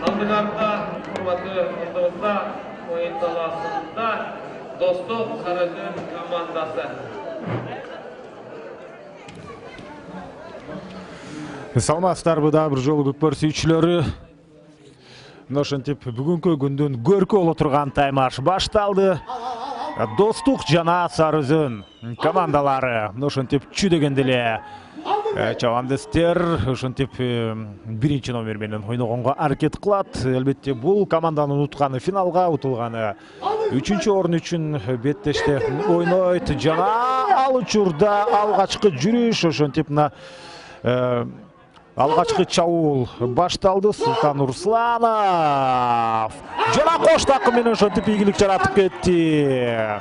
Алдыңарда құрматы ұлдығызда ойын саласында Достық Сарыөзен командасы. Саламатсыздар, бұда бір жолы көкпөр сүйүүчүлөрү. Ошентип бүгүнкү күндүн көркү боло турган таймаш башталды. Достук жана Сарыөзен командалары ошентип чүйдөгөндө эле чабандестер ошентип биринчи номер менен ойногонго аракет кылат. Элбетте бул команданын утканы финалга, утулганы 3-орун үчүн беттеште ойнойт жана ал учурда алгачкы жүрүш ошентип алгачкы чабуул башталды. Султан Русланов жана кош такым менен ошентип ийгилик жаратып кетти.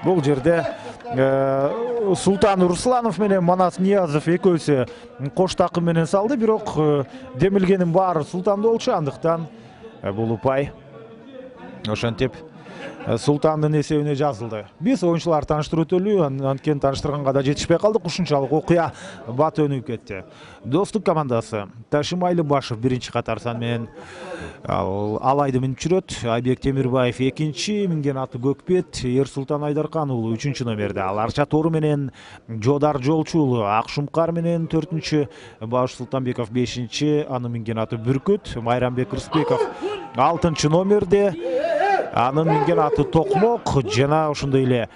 Бул жерде Султан Русланов менен Манас Ниязов экөөсү кош такым менен салды, бирок демилгенин баары Султанда болчу, андыктан бул упай ошентип Султандын эсебине жазылды. Биз оюнчулар тааныштырып өтөлү, анткени тааныштырганга да жетишпей калдык. Ушунчалык окуя бат өнүп кетти. Достук командасы Ташим Айлыбашев биринчи катар сан менен алайды минип жүрөт. Айбек Темирбаев экинчи, минген аты Көкбет, Ерсултан Айдаркан уулу 3-чү номерде. Ал Арча Тору менен Жодар Жолчу уулу Акшумкар менен 4-чү, Баш Султанбеков 5-чи, аны минген аты Бүркүт, Майрамбек Рыспеков 6-чы номерде. Анын минген аты Токмок жана ошондой эле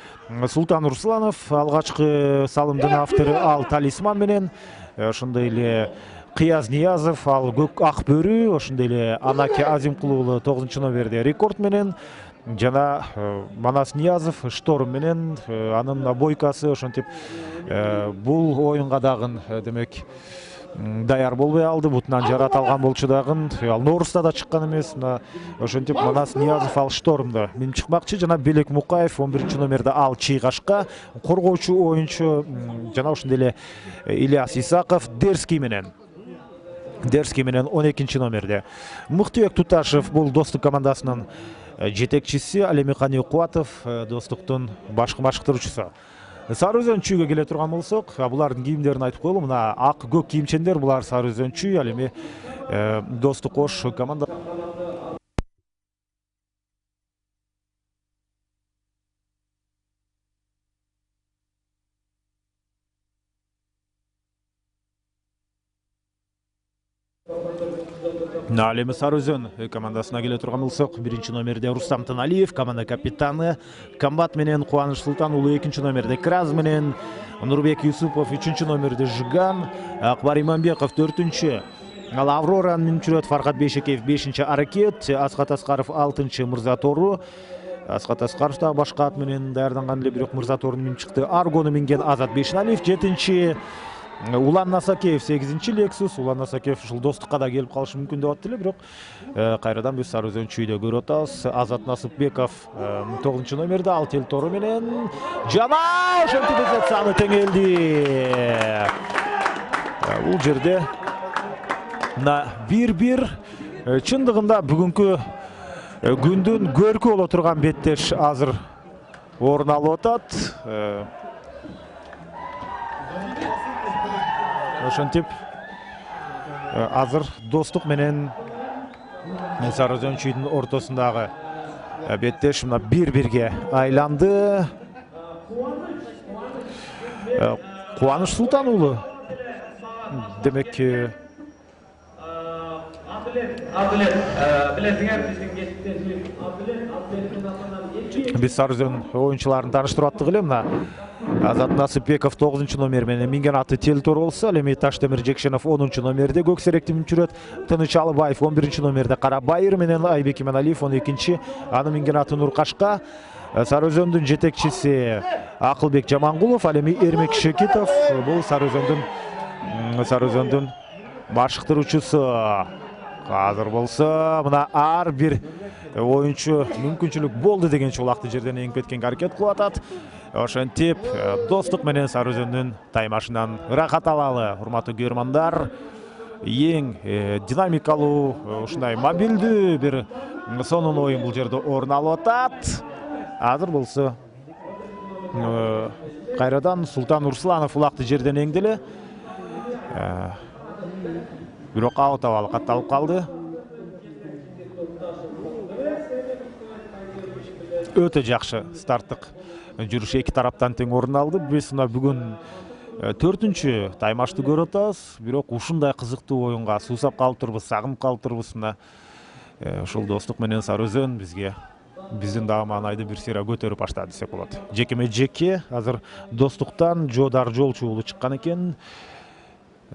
Султан Русланов алгачкы салымдын автору ал Талисман менен, ошондой эле Кыяз Ниязов ал Көк Ак Бөрү, ошондой эле Анаке Азимкулуу уулу 9-чы номерде Рекорд менен жана Манас Ниязов Шторм менен анын бойкасы ошентип бул оюнга дагы демек даяр болбой алды. Бутунан жарат алган болчу дагы. Ал Норуста да чыккан эмес. Ошентип Манас Ниязов ал Штормдо минип чыкмакчы. Жана Белек Мукаев 11-чи номерде ал Чыйгашка коргоочу оюнчу жана ошондой эле Ильяс Исаков Дерский менен 12-чи номерде. Мыктыбек Туташев бул Достук командасынын жетекчиси, ал эми Кани Кубатов Достуктун башкы машыктыруучусу. Сарыөзөнчүгө келе турган болсок, булардын кийимдерин айтып коелу. Мына ак көк кийимчендер, булар Сарыөзөнчү, ал эми Достук кош команда. Ал эми Сарыөзөн командасына келе турган болсок, 1-чи номерде Рустам Таналиев, команда капитаны, Комбат менен Кубаныч Султан уулу 2-чи номерде Краз менен Нурбек Юсупов 3-чи номерде Жиган, Акбар Иманбеков 4-чү, ал Аврора минип жүрөт Фаркат Бейшекеев 5-чи Аракет, Асхат Аскаров 6-чы Мырза Тору. Асхат Аскаров да башка ат менен даярданган эле, бирок Мырза Тору минип чыкты. Аргону минген Азат Бешналиев 7-чи, Улан Насакеев 8-чи Лексус. Улан Насакеев ушул Достукка да келип калышы мүмкүн деп аттылы, бирок кайрадан биз Сарыөзөнчүйдө көрүп атабыз. Азат Насыпбеков 9-чы номерде ал Тел Тору менен жана ошентип саны теңелди. Бул жерде 1-1. Чындыгында бүгүнкү күндүн көркү боло турган беттеш азыр орун алып атат. Ошентип азыр Достук менен Сарыөзөнчүйдүн ортосундагы беттеш мына 1-1ге айланды. Кубаныч Султан уулу демек биз Сарыөзөн оюнчуларын тааныштырып аттык эле. Мына Азат Насыпбеков 9-чы номер менен минген аты Тел Тору болсо, ал эми Таштемир Жекшенов 10-чы номерде Көксеректи минип жүрөт. Тыныч Алыбаев 11-чи номерде Карабайыр менен Айбек Иманалиев 12-чи, аны минген аты Нуркашка. Сарыөзөндүн жетекчиси Акылбек Жамангулов, ал эми Эрмек Шекитов бул Сарыөзөндүн башкыруучусу. Азыр болсо мына ар бир оюнчу мүмкүнчүлүк болду дегенче улакты жерден эңип кеткенге аракет кылып атат. Ошентип Достук менен Сарыөзөндүн таймашынан ырахат алалы. Урматтуу көрөрмандар, эң динамикалуу, ушундай мобилдүү бир сонун оюн бул жерде орун алып атат. Азыр болсо Кайрадан Султан Урсланов улакты жерден эңделе. Бирок аут абалы катталып калды. Өтө жакшы старттык жүрүш эки тараптан тең орун алды. Биз мына бүгүн 4-чү таймашты көрүп атабыз. Бирок ушундай кызыктуу оюнга суусап калыптырбыз, сагынып калыптырбыз. Мына ушул Достук менен Сарыөзөн бизге биздин дагы маанайды бир сыйра көтөрүп баштады десек болот. Жекеме-жекке азыр Достуктан Жодар Жолчу уулу чыккан экен.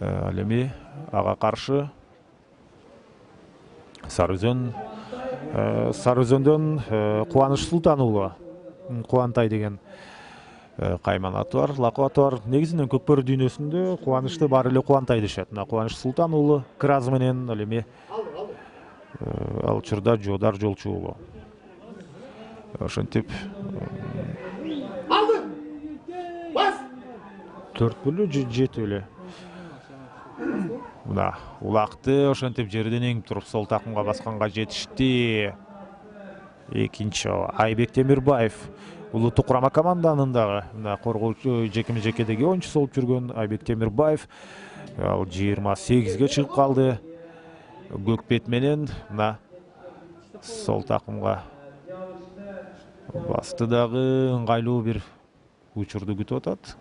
Ал эми ага каршы Сарыөзөндөн Кубаныч Султан уулу Кубантай деген кайман аты бар, лакап аты бар. Негизинен Көкбөрү дүйнөсүндө Кубанычты баары эле Кубантай дешет. Мына Кубаныч Султан уулу Кыраз менен ал эми ал учурда Жодар Жолчу уулу. Ошентип 4 бөлө 7 эле. Мына улакты ошентип жерден эңип туруп сол такымга басканга жетишти. Экинчи Айбек Темирбаев улуттук курама команданын дагы мына коргоочу жекеме-жекедеги оюнчусу болуп жүргөн Айбек Темирбаев ал 28ге чыгып калды. Көкбет менен мына сол такымга басты дагы ыңгайлуу бир учурду күтүп атат.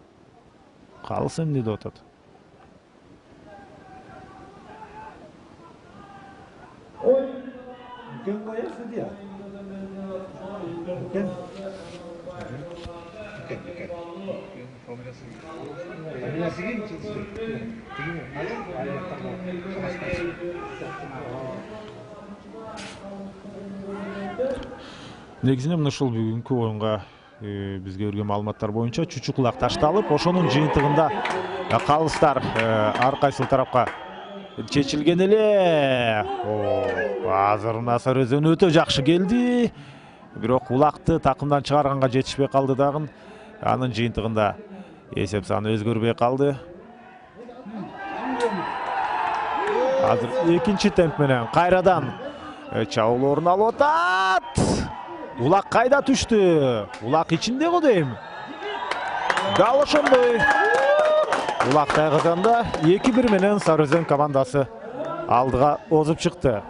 Калыс эмне деп атат. Негизинен ушул бүгүнкү оюнга бизге берген маалыматтар боюнча чучук-кулак ташталып, ошонун жыйынтыгында калыстар ар кайсы тарапка чечилген эле. Азыр мына Сарыөзөн өтө жакшы келди. Бирок улакты такымдан чыгарганга жетишпей калды дагы. Анын жыйынтыгында эсеп саны өзгөрбөй калды. Азыр экинчи темп менен кайрадан чабуул орун алып атат. Улак кайда түштү? Улак ичинде го дейм. Дал ошондой. Улак тайгызганда 2-1 менен Сарыөзөн командасы алдыга озуп чыкты.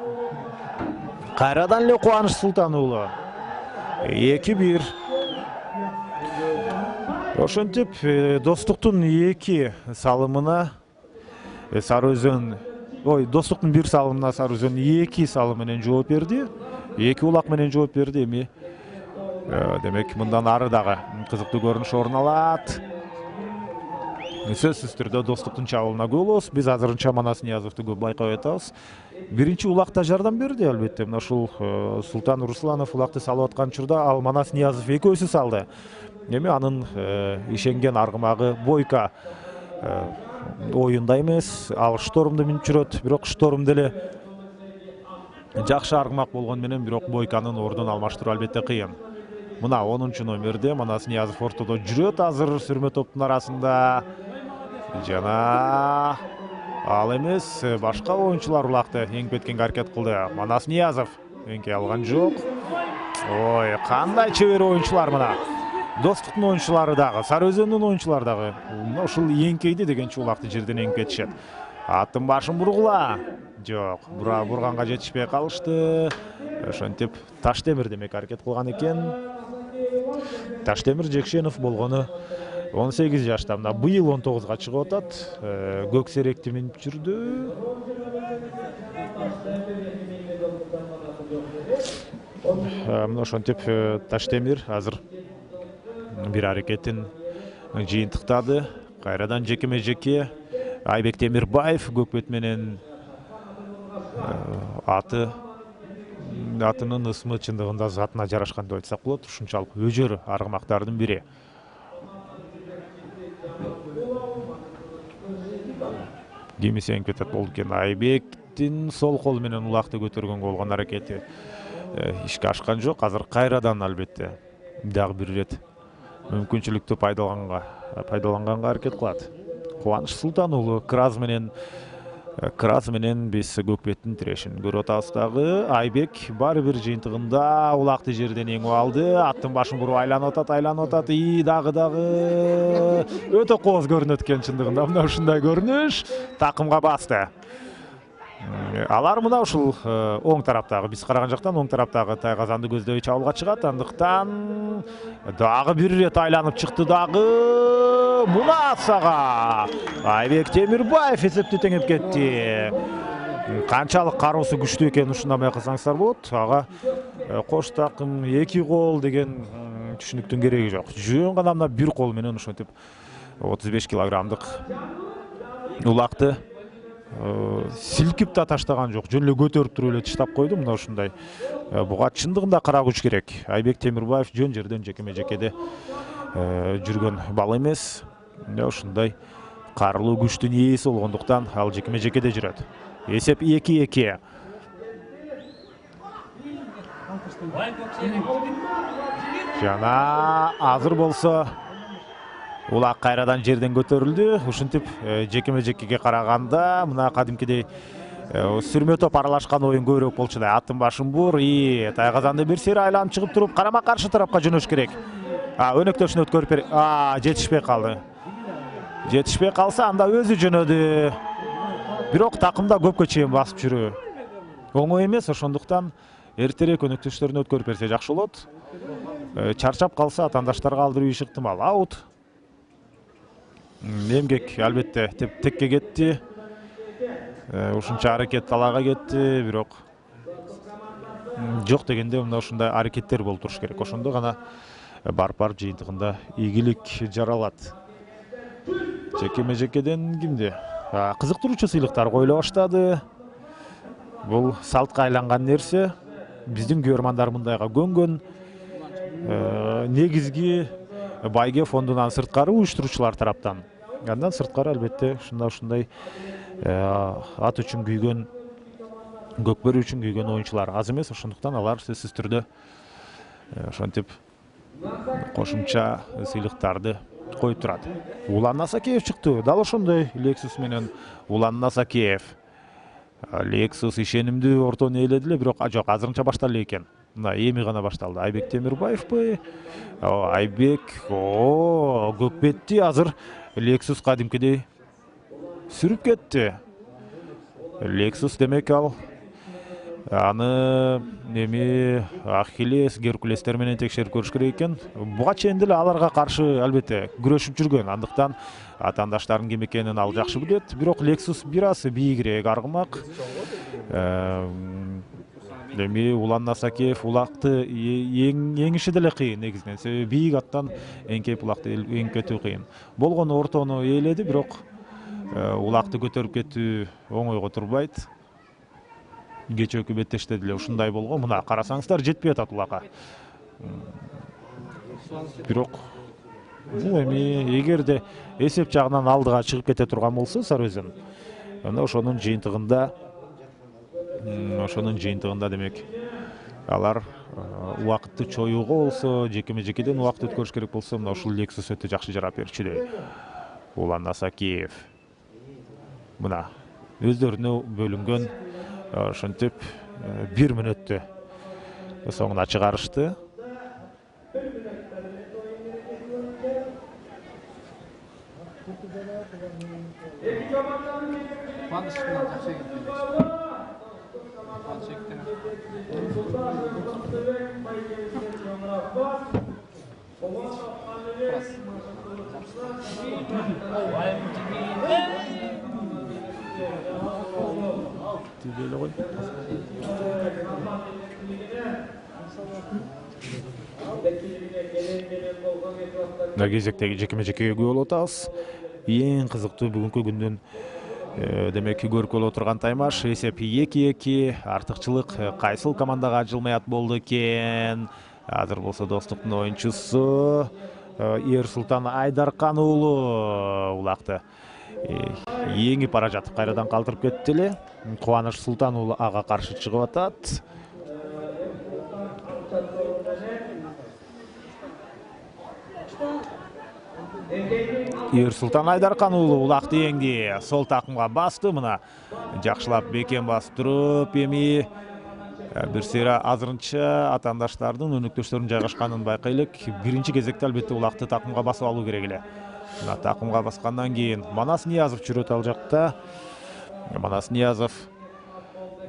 Кайрадан эле Кубаныч Султан уулу 2-1. Ошентип Достуктун 2 салымына Сарыөзөн Достуктун 1 салымына Сарыөзөн 2 салым менен жооп берди. 2 улак менен жооп берди. Эми демек мындан ары дагы кызыктуу көрүнүш орун алат. Сөзсүз түрдө Достуктун чабуулуна күбө болобуз. Биз азырынча Манас Ниязовду көп байкап атабыз. Биринчи улакта жардам берди албетте. Мына ушул Султан Урсланов улакты салып аткан учурда ал Манас Ниязов экөөсү салды. Эми анын ишенген аргымагы Бойка оюнда эмес, ал штормду минип жүрөт. Бирок шторм деле жакшы аргымак болгон менен бирок Бойканын ордун алмаштыруу албетте кыйын. Мына 10-чу номерде Манас Ниязов ортодо жүрөт азыр сүрмө топтун арасында. Жана ал эмес, башка оюнчулар улакты эңип кеткенге аракет кылды. Манас Ниязов эңке алган жок. Ой, кандай чебер оюнчулар мына. Достуктун оюнчулары дагы, Сарыөзөндүн оюнчулары дагы ушул эңкейди дегенче улакты жерден эңип кетишет. Аттын башын бургула. Жок, бурганга жетишпей калышты. Ошентип Таштемир демек аракет кылган экен. Таштемир Жекшенов болгону 18 жашта. Мына быйыл 19га чыгып атат. Көк серекти минип жүрдү. Мына ошентип Таштемир азыр бир аракетин жыйынтыктады. Кайрадан жекеме-жеке Айбек Темирбаев Көкбет менен атынын ысмы чындыгында затына жарашкан деп айтсак болот. Ушунчалык өжөр аргымактардын бири. Кимиси эңип кетет болду экен. Айбектин сол кол менен улакты көтөргөнгө болгон аракети ишке ашкан жок. Азыр кайрадан албетте дагы бир ирет мүмкүнчүлүктү пайдаланганга аракет кылат. Кубаныч Султан уулу Кыраз менен Крас менен биз Көкбеттин тирешин көрүп атабыз дагы. Айбек баары бир жыйынтыгында улакты жерден эңип алды. Аттын башын буруп айланып атат. И дагы өтө кооз көрүнөт экен чындыгында. Мына ушундай көрүнүш такымга басты. Алар мына ушул оң тараптагы, биз караган жактан оң тараптагы Тайгазанды көздөй чабуулга чыгат. Андыктан дагы бир ирет айланып чыкты дагы. Мына сага Айбек Темирбаев эсепти теңеп кетти. Канчалык кароосу күчтүү экенин ушундан байкасаңыздар болот. Ага кош такым 2 кол деген түшүнүктүн кереги жок. Жөн гана мына бир кол менен ошентип 35 килограммдык улакты силкип да таштаган жок. Жөн эле көтөрүп туруп эле таштап койду. Мына ушундай. Буга чындыгында кара күч керек. Айбек Темирбаев жөн жерден жекеме-жекеде жүргөн бала эмес. Мына ушундай карылуу күчтүн ээси болгондуктан ал жекеме-жекеде жүрөт. Эсеп 2-2. Жана азыр болсо улак кайрадан жерден көтөрүлдү. Ушинтип жекеме-жекеге караганда мына кадимкидей сүрмө топ аралашкан оюн көбүрөөк болчудай. Аттын башын бур, Тайгазанды бир сери айланып чыгып туруп карама каршы тарапка жөнөш керек. Өнөктөшүн өткөрүп бер. Жетишпей калды. Жетишпей калса анда өзү жөнөдү. Бирок такымда көпкө чейин басып жүрүү оңой эмес, ошондуктан эртерээк өнөктөштөрүн өткөрүп берсе жакшы болот. Чарчап калса атаандаштарга алдыруу иш ыктымал. Аут. Эмгек албетте текке кетти. Ушунча аракет талаага кетти, бирок жок дегенде мына ушундай аракеттер болуп туруш керек. Ошондо гана барып жыйынтыгында ийгилик жаралат. Жекеме-жекеден кимди? Кызыктыруучу сыйлыктар коюла баштады. Бул салтка айланган нерсе. Биздин көрөрмандар мындайга көнгөн. Негизги байге фондунан сырткары уюштуруучулар тараптан. Андан сырткары албетте ушундай ат үчүн күйгөн, көкбөрү үчүн күйгөн оюнчулар аз эмес. Ошондуктан алар сөзсүз түрдө ошентип кошумча сыйлыктарды коюп турат. Улан Насакеев чыкты. Дал ошондой Lexus менен Улан Насакеев. Lexus ишенимдүү ортону ээледи эле, бирок жок, азырынча башталды эле экен. Мына эми гана башталды. Айбек Темирбаевпы? Айбек, Көкбетти азыр Lexus кадимкидей сүрүп кетти. Lexus демек ал аны эми Ахиллес, Геркулестер менен текшерип көрүш керек экен. Буга чейин деле аларга каршы албетте күрөшүп жүргөн. Андыктан атаандаштардын ким экенин ал жакшы билет. Бирок Lexus бир аз бийигирээк аргымак. Эми Улан Насакеев улакты эңиши деле кыйын негизинен. Себеби бийик аттан эңкейип улакты эңкетүү кыйын. Болгону ортону ээледи, бирок улакты көтөрүп кетүү оңойго турбайт. Кечээки беттеште деле ушундай болгон. Мына карасаңыздар жетпей атат улакка. Бирок бул эми эгерде эсеп жагынан алдыга чыгып кете турган болсо Сарыөзөн, анда ошонун жыйынтыгында демек алар убакытты чоюуга болсо, жекеме-жекеден убакыт өткөрүш керек болсо, мына ушул Lexus өтө жакшы жарап берчүдөй. Улан Насакеев мына өздөрүнө бөлүнгөн ошентип 1 мүнөттө соңуна чыгарышты. Кезектеги жекеме-жекеге күбө болуп атабыз. Эң кызыктуу бүгүнкү күндүн демек көрүп болуп турган таймаш. Эсеп 2-2. Артыкчылык кайсыл командага жылмаят болду экен. Азыр болсо Достуктун оюнчусу Ерсултан Айдаркан уулу улакты эңип бара жатып кайрадан калтырып кетти эле. Кубаныч Султан уулу ага каршы чыгып атат. Ерсултан Айдаркан уулу улакты эңди сол такымга басты. Мына жакшылап бекен басып туруп, эми бир сыйра азырынча атаандаштардын өнөктөштөрүнүн жайгашканын байкайлык. Биринчи кезекте албетте улакты такымга басып алуу керек эле. Мына такымга баскандан кийин Манас Ниязов жүрөт ал жакта. Манас Ниязов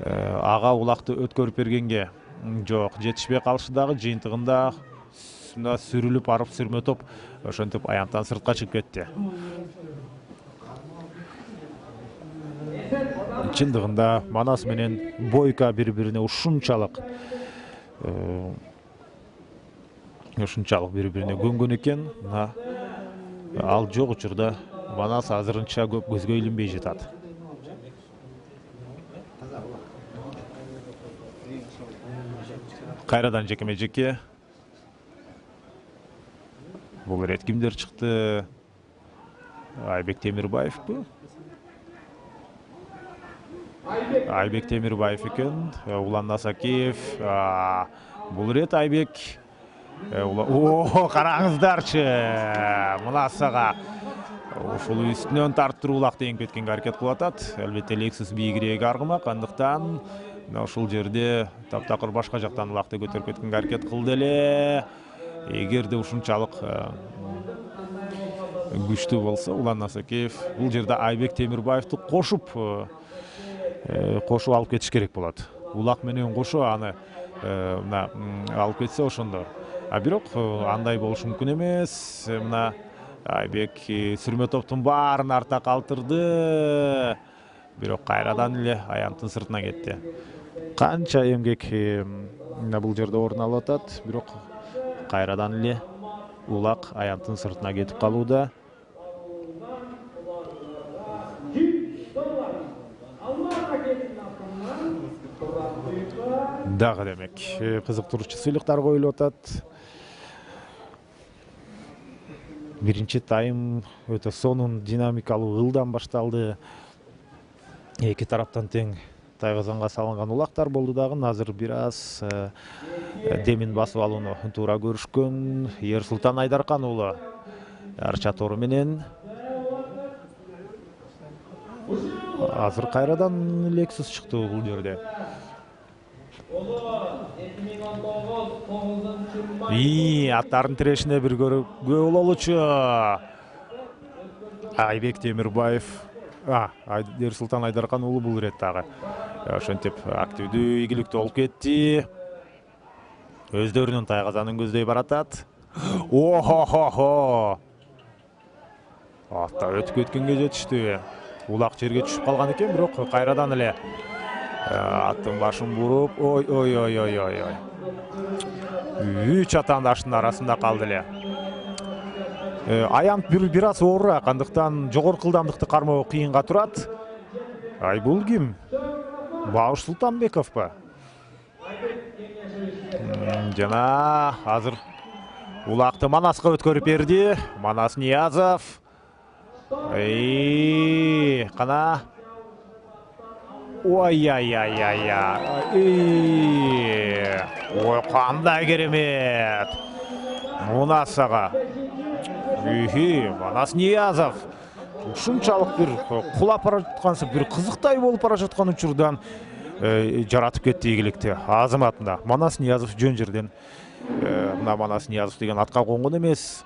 ага улакты өткөрүп бергенге жок, жетишпей калышы дагы жыйынтыгында мына сүрүлүп барып сүрмө топ ошентип аянттан сыртка чыгып кетти. Чындыгында Манас менен Бойко бири-бирине ушунчалык бири-бирине көнгөн экен. Ал жок учурда Манас азырынча көп көзгө илинбей жатат. Кайрадан жекеме-жеке. Бул рет кимдер чыкты? Айбек Темирбаевпы? Айбек Темирбаев экен. Улан Насакеев. Бул рет Айбек. Караңыздарчы. Мына сага ушул үстүнөн тарттыруу улакты эңип кеткенге аракет кылып атат. Албетте Lexus бийигирээк аргымак, андыктан ушул жерде таптакыр башка жактан улакты көтөрүп кеткенге аракет кылды эле. Эгерде ушунчалык күчтүү болсо, Улан Насакеев бул жерде Айбек Темирбаевди кошуп алып кетиш керек болот. Улак менен кошо аны алып кетсе ошондо. Бирок андай болушу мүмкүн эмес. Мына Айбек сүрмө топтун баарын артта калтырды. Бирок кайрадан эле аянттын сыртына кетти. Канча эмгек бул жерде орун алып атат, бирок кайрадан эле улак аянттын сыртына кетип калууда. Дагы демек кызыктыруучу сыйлыктар коюлуп атат. Биринчи тайм өтө сонун, динамикалуу, ылдам башталды. Эки тараптан тең тайгазанга салынган улактар болду дагы. Азыр бир аз демин басып алууну туура көрүшкөн. Ерсултан Айдаркан уулу арча тору менен. Азыр кайрадан Lexus чыкты бул жерде. Аттардын тирешине бир көрүү бололучу. Айбек Темирбаев, Ерсултан Айдаркан уулу бул ирет дагы ошентип активдүү, ийгиликтүү болуп кетти. Өздөрүнүн тайгазанын көздөй баратат. Атта өтүп кеткенге жетиштүү. Улак жерге түшүп калган экен, бирок кайрадан эле аттын башын буруп, үч атаандаштын арасында калды эле. Аянт бир аз оорураак, андыктан жогорку ылдамдыкты кармоо кыйынга турат. Бул ким? Бауш Султанбековпу? Жана азыр улакты Манаска өткөрүп берди. Манас Ниязов. Кана. Кандай керемет. Мунасага. Манас Ниязов. Ушунчалык бир кулап бара жаткансып, бир кызыктай болуп бара жаткан учурдан жаратып кетти ийгиликти. Азаматында Манас Ниязов жөн жерден. Мына Манас Ниязов деген атка конгон эмес.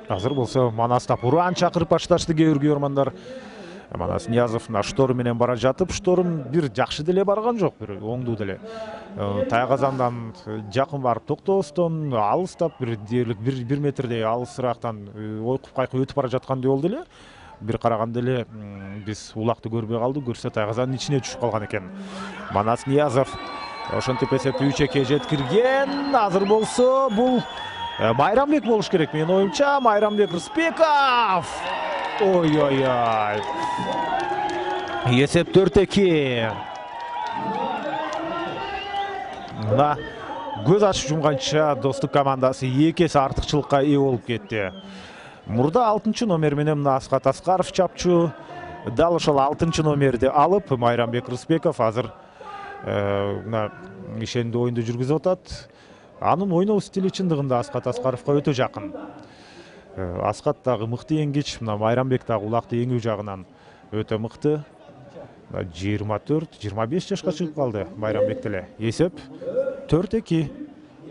Азыр болсо Манастап уран чакырып башташты кээ бир көрөрмандар. Манас Ниязов штору менен бара жатып, шторун бир жакшы деле барган жок, бир оңдуу деле. Тайгазандан жакын барып токтоостон алыстап бир дээрлик 1 метрдей алысыраактан ойкуп кайкы өтүп бара жаткандай болду эле. Бир караганда эле биз улакты көрбөй калдык, көрсө тайгазанын ичине түшүп калган экен. Манас Ниязов ошентип эсепти 3-2 жеткирген. Азыр болсо бул Майрамбек болуш керек, менин оюмча. Майрамбек Рыспеков. Есеп 4-2. Мына көз ачып жумганча Достук командасы 2 эсе артыкчылыкка ээ болуп кетти. Мурда 6 номер менен мына Асхат Аскаров чапчу. Дал ошол 6 номерди алып Майрамбек Рыспеков азыр мына ишендүү оюнду жүргүзүп атат. Анын ойноо стили чындыгында Асхат Аскаровго өтө жакын. Асқат дагы мыкты еңгич, мына Майрамбек дагы улакты еңүү жагынан өтө мыкты. 24-25 жашка чыгып калды Майрамбек деле. Эсеп 4-2.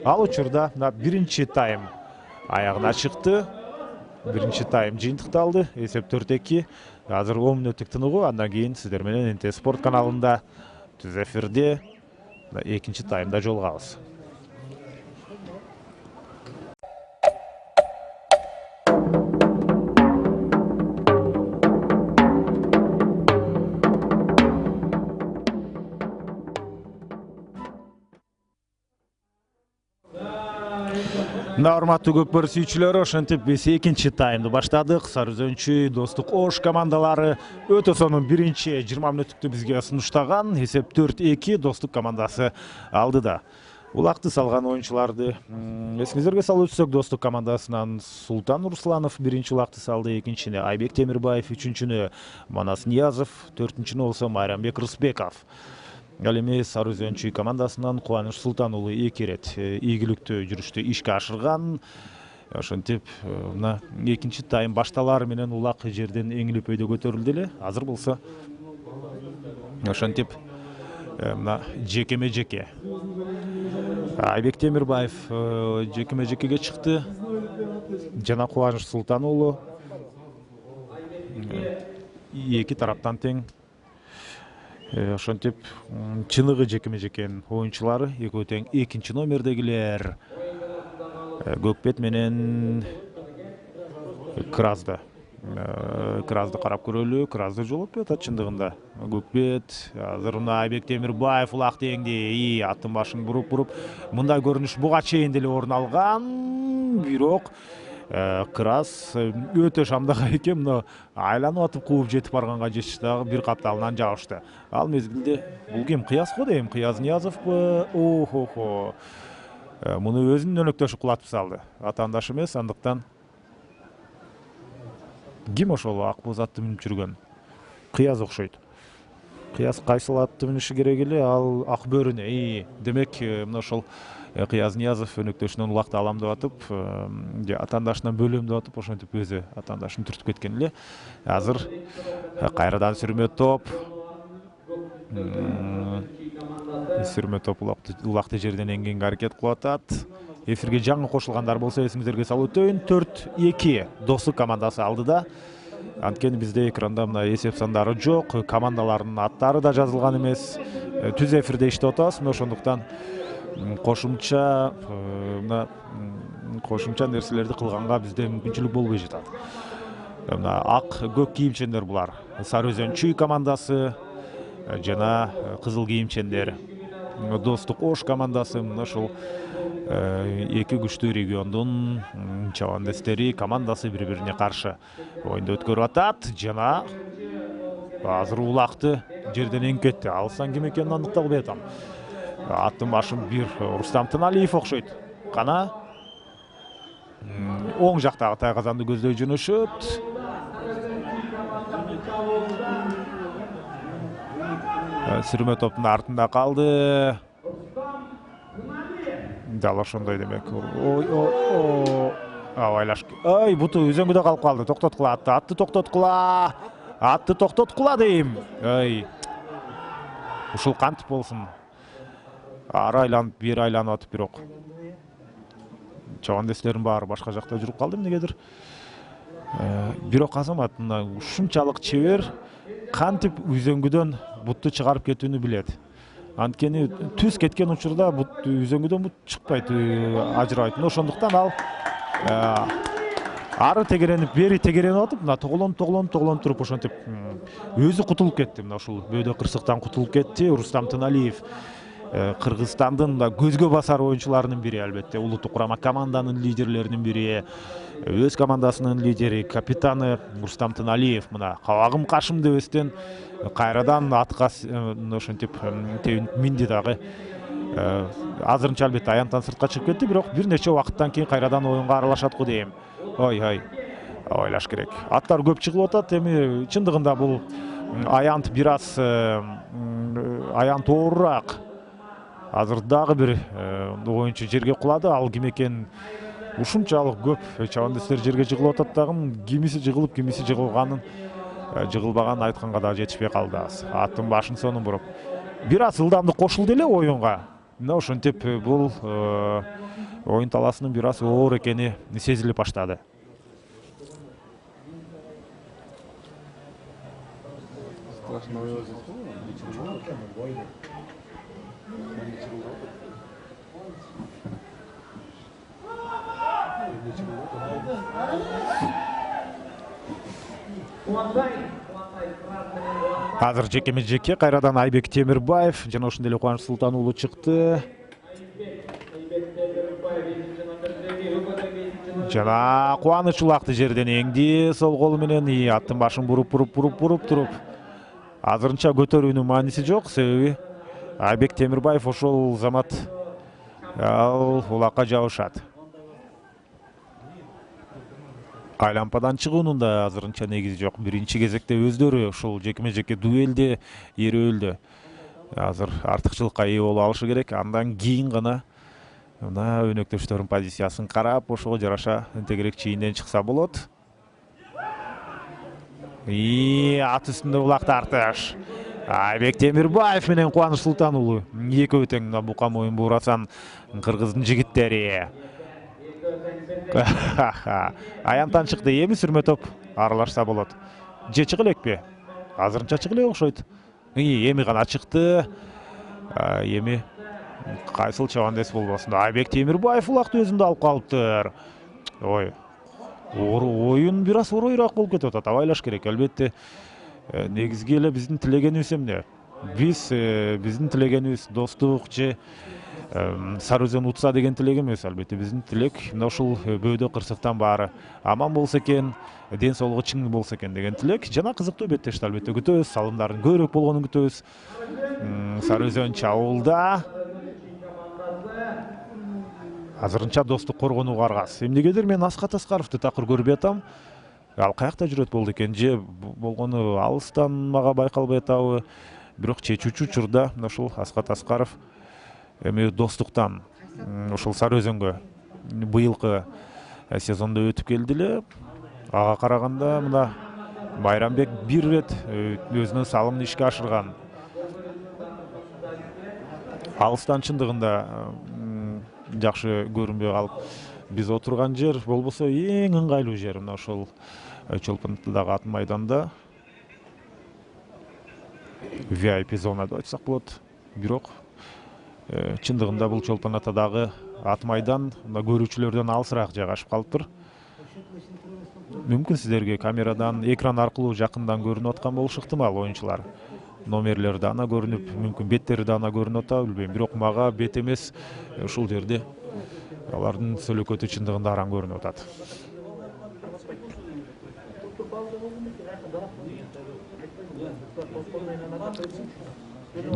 Ал учурда биринчи тайм аягына чыкты. Биринчи тайм жыйынтыкталды. Эсеп 4-2. Азыр 10 мүнөттүк тыныгуу, андан кийин сиздер менен НТ Спорт каналында түз эфирде экинчи таймда жолугабыз. Урматтуу көкбөр сүйүүчүлөр, ошентип биз экинчи таймды баштадык. Сары Өзөнчү, Достук Ош командалары өтө сонун биринчи 20 мүнөттүктү бизге сунуштаган. Эсеп 4-2 Достук командасы алдыда. Улакты салган оюнчуларды эсиңиздерге салып өтсөк, Достук командасынан Султан Русланов биринчи улакты салды, экинчини Айбек Темирбаев, үчүнчүнү Манас Ниязов, төртүнчүнү болсо Майрамбек Рысбеков. Ал эми Сары Өзөнчү командасынан Кубаныч Султан уулу эки ирет ийгиликтүү жүрүштү ишке ашырган. Ошентип, мына экинчи тайм башталары менен улак жерден эңилип өйдө көтөрүлдү эле. Азыр болсо ошентип, мына жекеме-жеке. Айбек Темирбаев жекеме-жекеге чыкты. Жана Кубаныч Султан уулу эки тараптан тең. Ошентип, чыныгы жекеме-жекенин оюнчулары экөө тең экинчи номердегилер Көкбет менен Кразды. Кразды карап көрөлү. Кразды жолоп атат чындыгында. Көкбет, азыр мына Айбек Темирбаев улакты эңди, аттын башын буруп, мындай көрүнүш буга чейин деле орун алган. Бирок Краз өтө шамдага экен, мына айланып атып кууп жетип барганга жетиштагы бир капталынан жабышты. Ал мезгилде бул ким? Кыяз го дейм, Кыяз Ниязовпу? Охо. Муну өзүнүн өнөктөшү кулатып салды. Атаандаш эмес, андыктан ким ошол ак боз атты мүнүп жүргөн? Кыяз окшойт. Кыяз кайсыл атты мүнүшү керек эле? Ал ак бөрүнө. Демек, мына ошол Кыяз Ниязов өнөктөшүнөн улакты алам деп атып, атаандашынан бөлөм деп атып, ошентип өзү атаандашын түртүп кеткен эле. Азыр кайрадан сүрмө топ. Сүрмө топ улакты жерден эңгенге аракет кылып атат. Эфирге жаңы кошулгандар болсо эсиңиздерге салып өтөйүн. 4-2 Достук командасы алдыда. Анткени бизде экранда мына эсеп сандары жок, командалардын аттары да жазылган эмес. Түз эфирде иштеп атабыз, мына ошондуктан кошумча нерселерди кылганга бизде мүмкүнчүлүк болбой жатат. Мына ак көк кийимчендер булар. Сары Өзөнчү командасы жана кызыл кийимчендер Достук Ош командасы. Мына ошол эки күчтүү региондун чабандестери командасы бири-бирине каршы оюнду өткөрүп атат. Жана азыр улакты жерден эңип кетти. Алыстан ким экенин аныктап албай атам. Аттын башын бир Рустам Тыналиев окшойт. Кана оң жактагы тайгазанды көздөй жөнөшөт. Сүрмө топтун артында калды. Дал ошондой демек. Абайлаш. Буту үзөңгүдө калып калды. Токтоткула атты. Атты токтоткула дейм. Ушул кантип болсун? Ары айланып, бери айланып атып бирок. Чабандестердин баары башка жакта жүрүп калды эмнегедир. Бирок Азамат ушунчалык чебер кантип үзөңгүдөн бутту чыгарып кетүүнү билет. Анткени түз кеткен учурда үзөңгүдөн бут чыкпайт, ажырабайт. Ошондуктан ал ары тегеренип, бери тегеренип атып, мына тоголонуп туруп ошентип өзү кутулуп кетти. Мына ушул бөөдө кырсыктан кутулуп кетти. Рустам Тыналиев Кыргызстандын да көзгө басар оюнчуларынын бири, албетте, улуттук курама команданын лидерлеринин бири, өз командасынын лидери, капитаны Рустам Тыналиев мына кабагым кашым дебестен кайрадан атка ошентип минди дагы. Азырынча албетте аянттан сыртка чыгып кетти, бирок бир нече убакыттан кийин кайрадан оюнга аралашат го дейм. Ойлаш керек. Аттар көп чыгып атат. Эми чындыгында бул аянт бир аз аянт оорураак. Азыр дагы бир оюнчу жерге кулады. Ал ким экенин ушунчалык көп чабандестер жерге жыгылып атат дагы кимиси жыгылып кимиси жыгылбаганын айтканга да жетишпей калды. Аттын башын сонун буруп бир аз ылдамдык кошулду эле оюнга. Мына ошентип бул оюн талаасынын бир аз оор экени сезилип баштады. Азыр жекеме-жеке кайрадан Айбек Темирбаев жана ошондой эле Кубаныч Султан уулу чыкты. Жана Кубаныч улакты жерден эңди сол колу менен аттын башын буруп туруп. Азырынча көтөрүүнүн мааниси жок, себеби Айбек Темирбаев ошол замат ал улакка жабышат. Айлампадан чыгуунун да азырынча негизи жок. Биринчи кезекте өздөрү ушул жекеме-жеке дуэлде эрөөлдү. Азыр артыкчылыкка ээ боло алышы керек. Андан кийин гана мына өнөктөштөрүнүн позициясын карап, ошого жараша тегерек чийинден чыкса болот. Ат үстүндө улак тартыш. Айбек Темирбаев менен Кубаныч Султан уулу экөө тең бука моюн буурасан кыргыздын жигиттери. Аянтан чыкты, эми сүрмө топ аралашса болот. Же чыгы элекпи? Азырынча чыгы элек окшойт. Эми гана чыкты. Эми кайсыл чабандес болбосун. Айбек Темирбаев улакты өзүндө алып калыптыр. Оюн бир аз оройраак болуп кетип атат. Абайлаш керек. Албетте негизги эле биздин тилегенибиз эмне? Биздин тилегенибиз достук же Сары Өзөн утса деген тилек эмес. Албетте биздин тилек мына ушул бөөдө кырсыктан баары аман болсо экен, ден соолугу чың болсо экен деген тилек. Жана кызыктуу беттешти албетте күтөбүз, салымдардын көбүрөөк болгонун күтөбүз. Сары Өзөн чабуулда азырынча достук коргонууга аргас. Эмнегедир мен Аскат Аскаровду такыр көрбөй атам. Ал каякта жүрөт болду экен, же болгону алыстан мага байкалбай атабы. Бирок чечүүчү учурда мына ушул Аскат Аскаров эми достуктан ушул Сары Өзөнгө быйылкы сезондо өтүп келди эле. Ага караганда мына Байрамбек бир рет өзүнүн салымын ишке ашырган. Алыстан чындыгында жакшы көрүнбөй калып, биз отурган жер болбосо эң ыңгайлуу жер мына ошол Чолпонатадагы ат майданда. VIP зона деп айтсак болот. Бирок чындыгында бул Чолпонатадагы ат майдан көрүүчүлөрдөн алысыраак жайгашып калыптыр. Мүмкүн сиздерге камерадан, экран аркылуу жакындан көрүнүп аткан болушу ыктымал. Оюнчулар номерлери да ана көрүнүп, мүмкүн беттери да ана көрүнүп атабы билбейм. Бирок мага бет эмес, ушул жерде алардын сөлөкөтү чындыгында араң көрүнүп атат.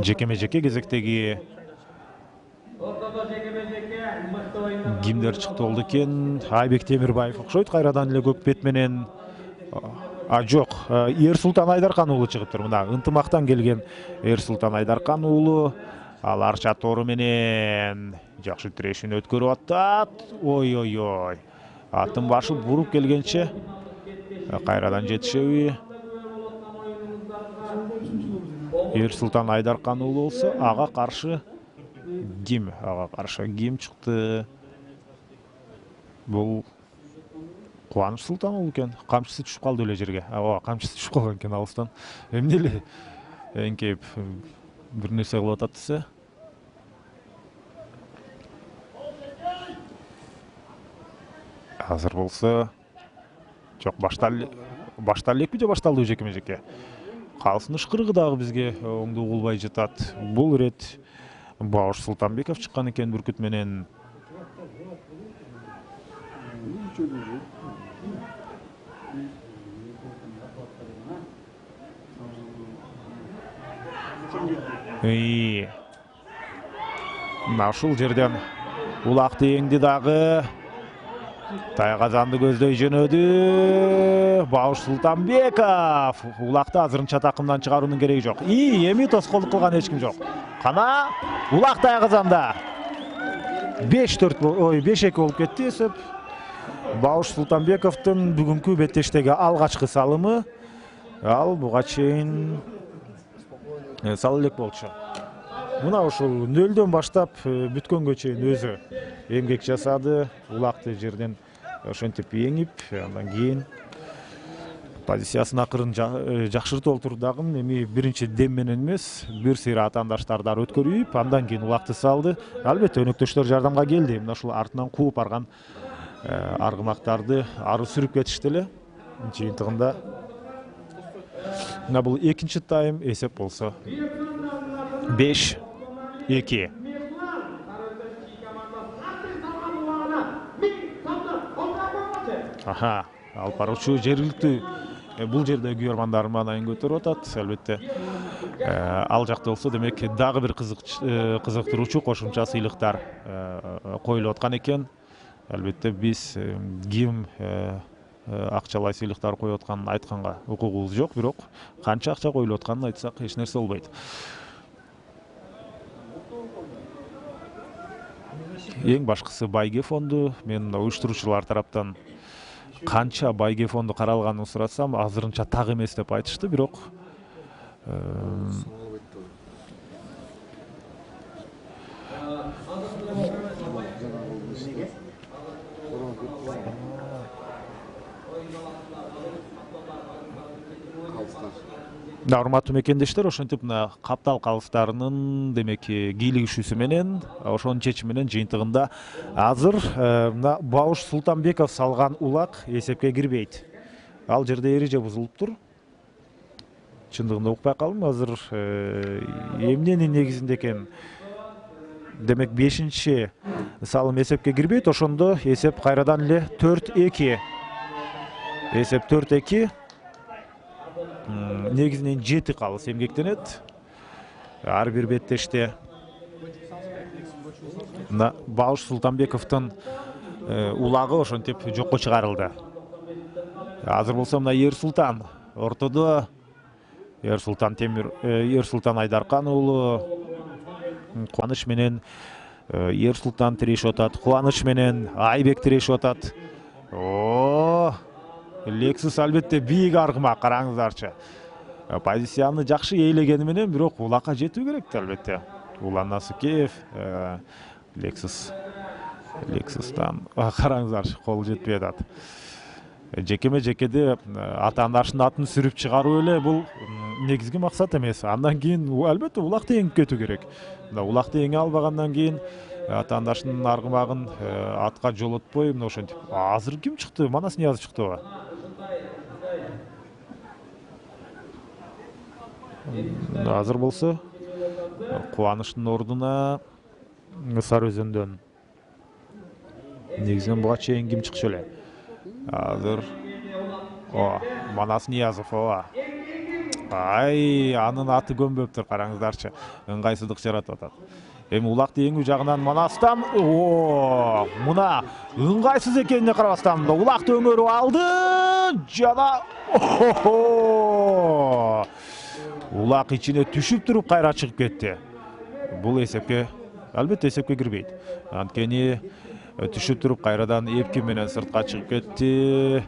Жекеме-жеке кезектеги кимдер чыкты болду экен? Айбек Темирбаев окшойт, кайрадан эле көк бет менен. Жок, Эрсултан Айдаркан уулу чыгыптыр. Мына ынтымактан келген Эрсултан Айдаркан уулу ал арча тору менен жакшы тирешин өткөрүп атат. Ой. Аттын башы буруп келгенче кайрадан жетишеби? Эрсултан Айдаркан уулу болсо ага каршы ким? Ага каршы ким чыкты? Бул Кубаныч Султан уулу экен. Камчысы түшүп калды эле жерге. Камчысы түшүп калган экен алыстан. Эмне эле эңкейип бир нерсе кылып атат десе. Азыр болсо жок, башталды элекпи же башталды жекеме-жеке? Калсын ышкырыгы дагы бизге оңдуу угулбай жатат. Бул ирет Бауш Султанбеков чыккан экен бүркүт менен. Мына ушул жерден улакты эңди дагы. Тайгазанды көздөй жөнөдү. Бауш Султанбеков улакты азырынча такымдан чыгаруунун кереги жок. Эми тоскоолдук кылган эч ким жок. Кана улак Тайгазанда 5-2 болуп кетти эсеп. Бауш Султанбековдун бүгүнкү беттештеги алгачкы салымы. Ал буга чейин сала элек болчу. Мына ушул 0-дөн баштап бүткөнгө чейин өзү эмгек жасады. Улакты жерден ошентип еңип, андан кийин позициясын акырын жакшыртып олтурдагы эми биринчи дем менен эмес, бир сыйра атаандаштарды өткөрүп, андан кийин улакты салды. Албетте өнөктөштөр жардамга келди. Мына ушул артынан кууп барган аргымактарды ары сүрүп кетишти эле. Жыйынтыгында мына бул экинчи тайм эсеп болсо 5-2. Алып баруучу жергиликтүү бул жерде күйөрмандар маанайын көтөрүп атат. Албетте ал жакта болсо демек дагы бир кызыктыруучу кошумча сыйлыктар коюлуп аткан экен. Албетте биз ким акчалай сыйлыктар коюп атканын айтканга укугубуз жок, бирок канча акча коюлуп атканын айтсак эч нерсе болбойт. Эң башкысы байге фонду. Мен уюштуруучулар тараптан канча байге фонду каралганын сурасам, азырынча так эмес деп айтышты, бирок урматтуу мекендештер, ошентип мына каптал калыстарынын демек кийлигишүүсү менен, ошонун чечими менен жыйынтыгында азыр мына Бауш Султанбеков салган улак эсепке кирбейт. Ал жерде эреже бузулуптур. Чындыгында укпай калдым, азыр эмненин негизинде экен. Демек 5-чи салым эсепке кирбейт, ошондо эсеп кайрадан эле 4-2. Эсеп 4-2. Негизинен 7 калыс эмгектенет. Ар бир беттеште мына Бауш Султанбековдун улагы ошентип жокко чыгарылды. Азыр болсо мына Ерсултан ортодо. Ерсултан Айдаркан уулу Кубаныч менен Ерсултан тирешип атат. Кубаныч менен Айбек тирешип атат. Лексус албетте бийик аргымак, караңыздарчы. Позицияны жакшы ээлегени менен, бирок улакка жетүү керек албетте. Улан Насыкеев, Лексустан караңыздарчы, кол жетпей атат. Жекеме-жекеде атаандашынын атын сүрүп чыгаруу эле бул негизги максат эмес. Андан кийин албетте улакты эңип кетүү керек. Улакты эңе албагандан кийин атаандашынын аргымагын атка жолотпой, мына ошентип. Азыр ким чыкты? Манас Ниязов чыктыбы? Азыр болсо Кубанычтын ордуна Сары Өзөндөн негизинен буга чейин ким чыкчу эле? Азыр Манас Ниязов. Анын аты көнбөптүр, караңыздарчы. Ыңгайсыздык жаратып атат. Эми улакты эңүү жагынан Манастан мына ыңгайсыз экенине карабастан улакты өңөрүп алды жана улак ичине түшүп туруп кайра чыгып кетти. Бул эсепке албетте эсепке кирбейт. Анткени түшүп туруп кайрадан эпки менен сыртка чыгып кетти.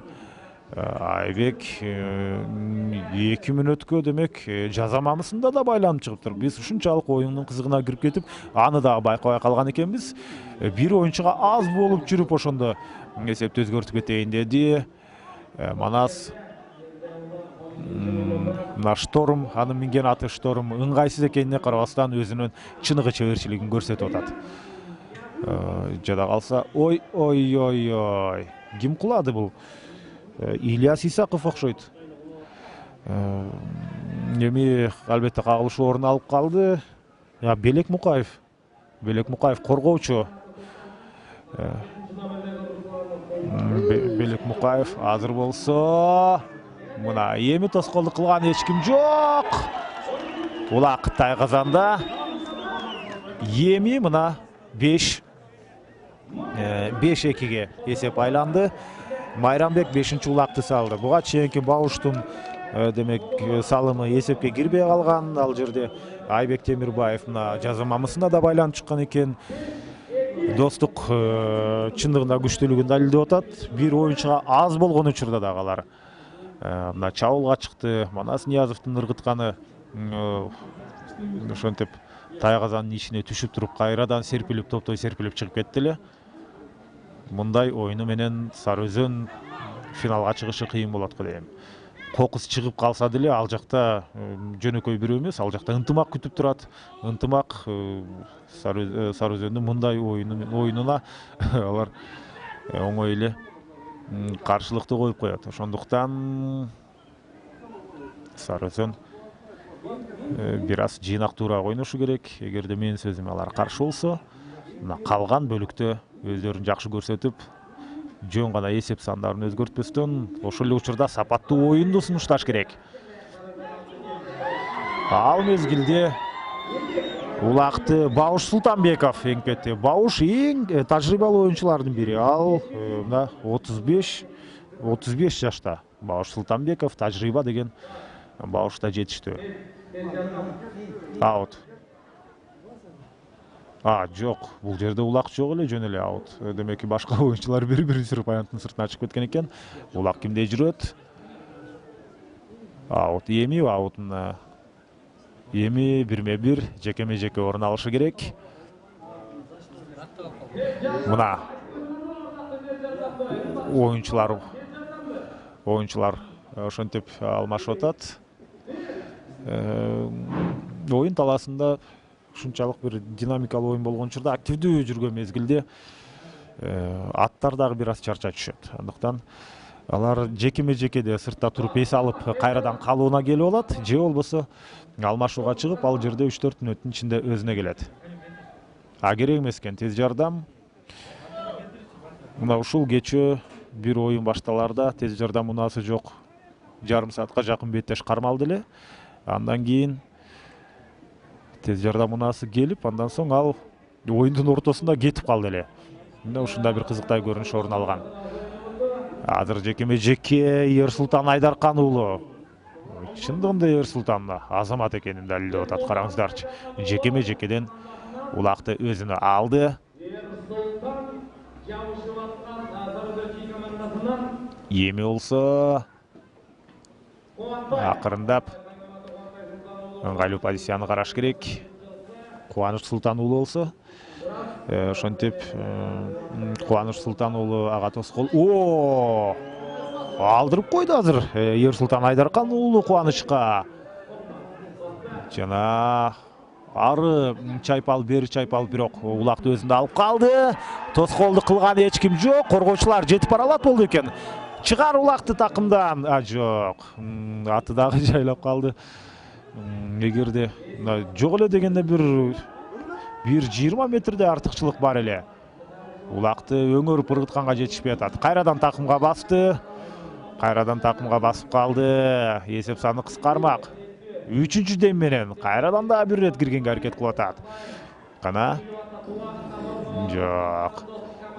Айбек 2 мүнөткө демек жазамамысында да байланып чыгыптыр. Биз ушунчалык оюндун кызыгына кирип кетип, аны да байкабай калган экенбиз. Бир оюнчуга аз болуп жүрүп ошондо эсепти өзгөртүп кетейин деди. Манас мына Шторм, анын минген аты Шторм, ыңгайсыз экенине карабастан өзүнүн чыныгы чеберчилигин көрсөтүп атат. Жада калса, ким кулады бул? Ильяс Исаков окшойт. Эми албетте кагылышуу орун алып калды. Белек Мукаев коргоочу. Белек Мукаев азыр болсо мына эми тоскоолдук кылган эч ким жок. Улак тайгазанда эми мына 5-2-ге эсеп айланды. Майрамбек 5-чи улакты салды. Буга чейинки Бауштун демек салымы эсепке кирбей калган. Ал жерде Айбек Темирбаев мына жазамамысына да байланып чыккан экен. Достук чындыгында күчтүүлүгүн далилдеп атат. Бир оюнчуга аз болгон учурда дагы алар мына чабуулга чыкты. Манас Ниязовдун ыргытканы ошентип тайгазанын ичине түшүп туруп кайрадан серпилип, топтой серпилип чыгып кетти эле. Мындай оюну менен Сары Өзөн финалга чыгышы кыйын болот го дейм. Кокус чыгып калса деле ал жакта жөнөкөй бирөө эмес, ал жакта ынтымак күтүп турат. Ынтымак Сары Өзөндүн мындай оюнуна алар оңой эле каршылыкты коюп коет. Ошондуктан Сары Өзөн бир аз жыйнактуураак ойношу керек. Эгерде менин сөзүмө алар каршы болсо, мына калган бөлүктө өздөрүн жакшы көрсөтүп, жөн гана эсеп сандарын өзгөртпөстөн, ошол эле учурда сапаттуу оюнду сунушташ керек. Ал мезгилде улакты Бауш Султанбеков эңип кетти. Бауш эң тажрыйбалуу оюнчулардын бири. Ал мына 35 жашта. Бауш Султанбеков тажрыйба деген Баушта жетиштүү. Аут. Жок, бул жерде улак жок эле, жөн эле аут. Демек башка оюнчулар бири-бири сүрүп аянттын сыртына чыгып кеткен экен. Улак кимде жүрөт? Аут эми, аут мына. Эми 1-1 жекеме-жеке орун алышы керек. Мына оюнчулар ошентип алмашып атат. Оюн талаасында ушунчалык бир динамикалуу оюн болгон учурда, активдүү жүргөн мезгилде аттар дагы бир аз чарчай түшөт. Андыктан алар жекеме-жекеде сыртта туруп эс алып кайрадан калууна келип алат, же болбосо алмашууга чыгып, ал жерде 3-4 мүнөттүн ичинде өзүнө келет. Керек эмес экен тез жардам. Мына ушул кечөө бир оюн башталарда тез жардам унаасы жок. Жарым саатка жакын беттеш кармалды эле. Андан кийин тез жардам унаасы келип, андан соң ал оюндун ортосунда кетип калды эле. Мына ушундай бир кызыктай көрүнүш орун алган. Азыр жекеме-жеке Ерсултан Айдаркан уулу. Чындыгында Ерсултан азамат экенин далилдеп атат. Караңыздарчы. Жекеме-жекеден улакты өзүнө алды. Эми болсо акырындап ыңгайлуу позицияны караш керек. Кубаныч Султан уулу болсо, ошентип Кубаныч Султан уулу ага тоскоол. Алдырып койду азыр Ерсултан Айдаркан уулу Кубанычка. Жана ары чайпал, бери чайпал, бирок улакты өзүндө алып калды. Тоскоолду кылган эч ким жок. Коргоочулар жетип бара алат болду экен. Чыгар улакты такымдан. Жок. Аты дагы жайлап калды. Эгерде жок эле дегенде бир 20 метрде артыкчылык бар эле. Улакты өңөрүп ыргытканга жетишпей атат. Кайрадан такымга басты. Кайрадан такымга басып калды. Эсеп саны кыскармак. 3-чү дем менен кайрадан да бир рет киргенге аракет кылып атат. Кана жок.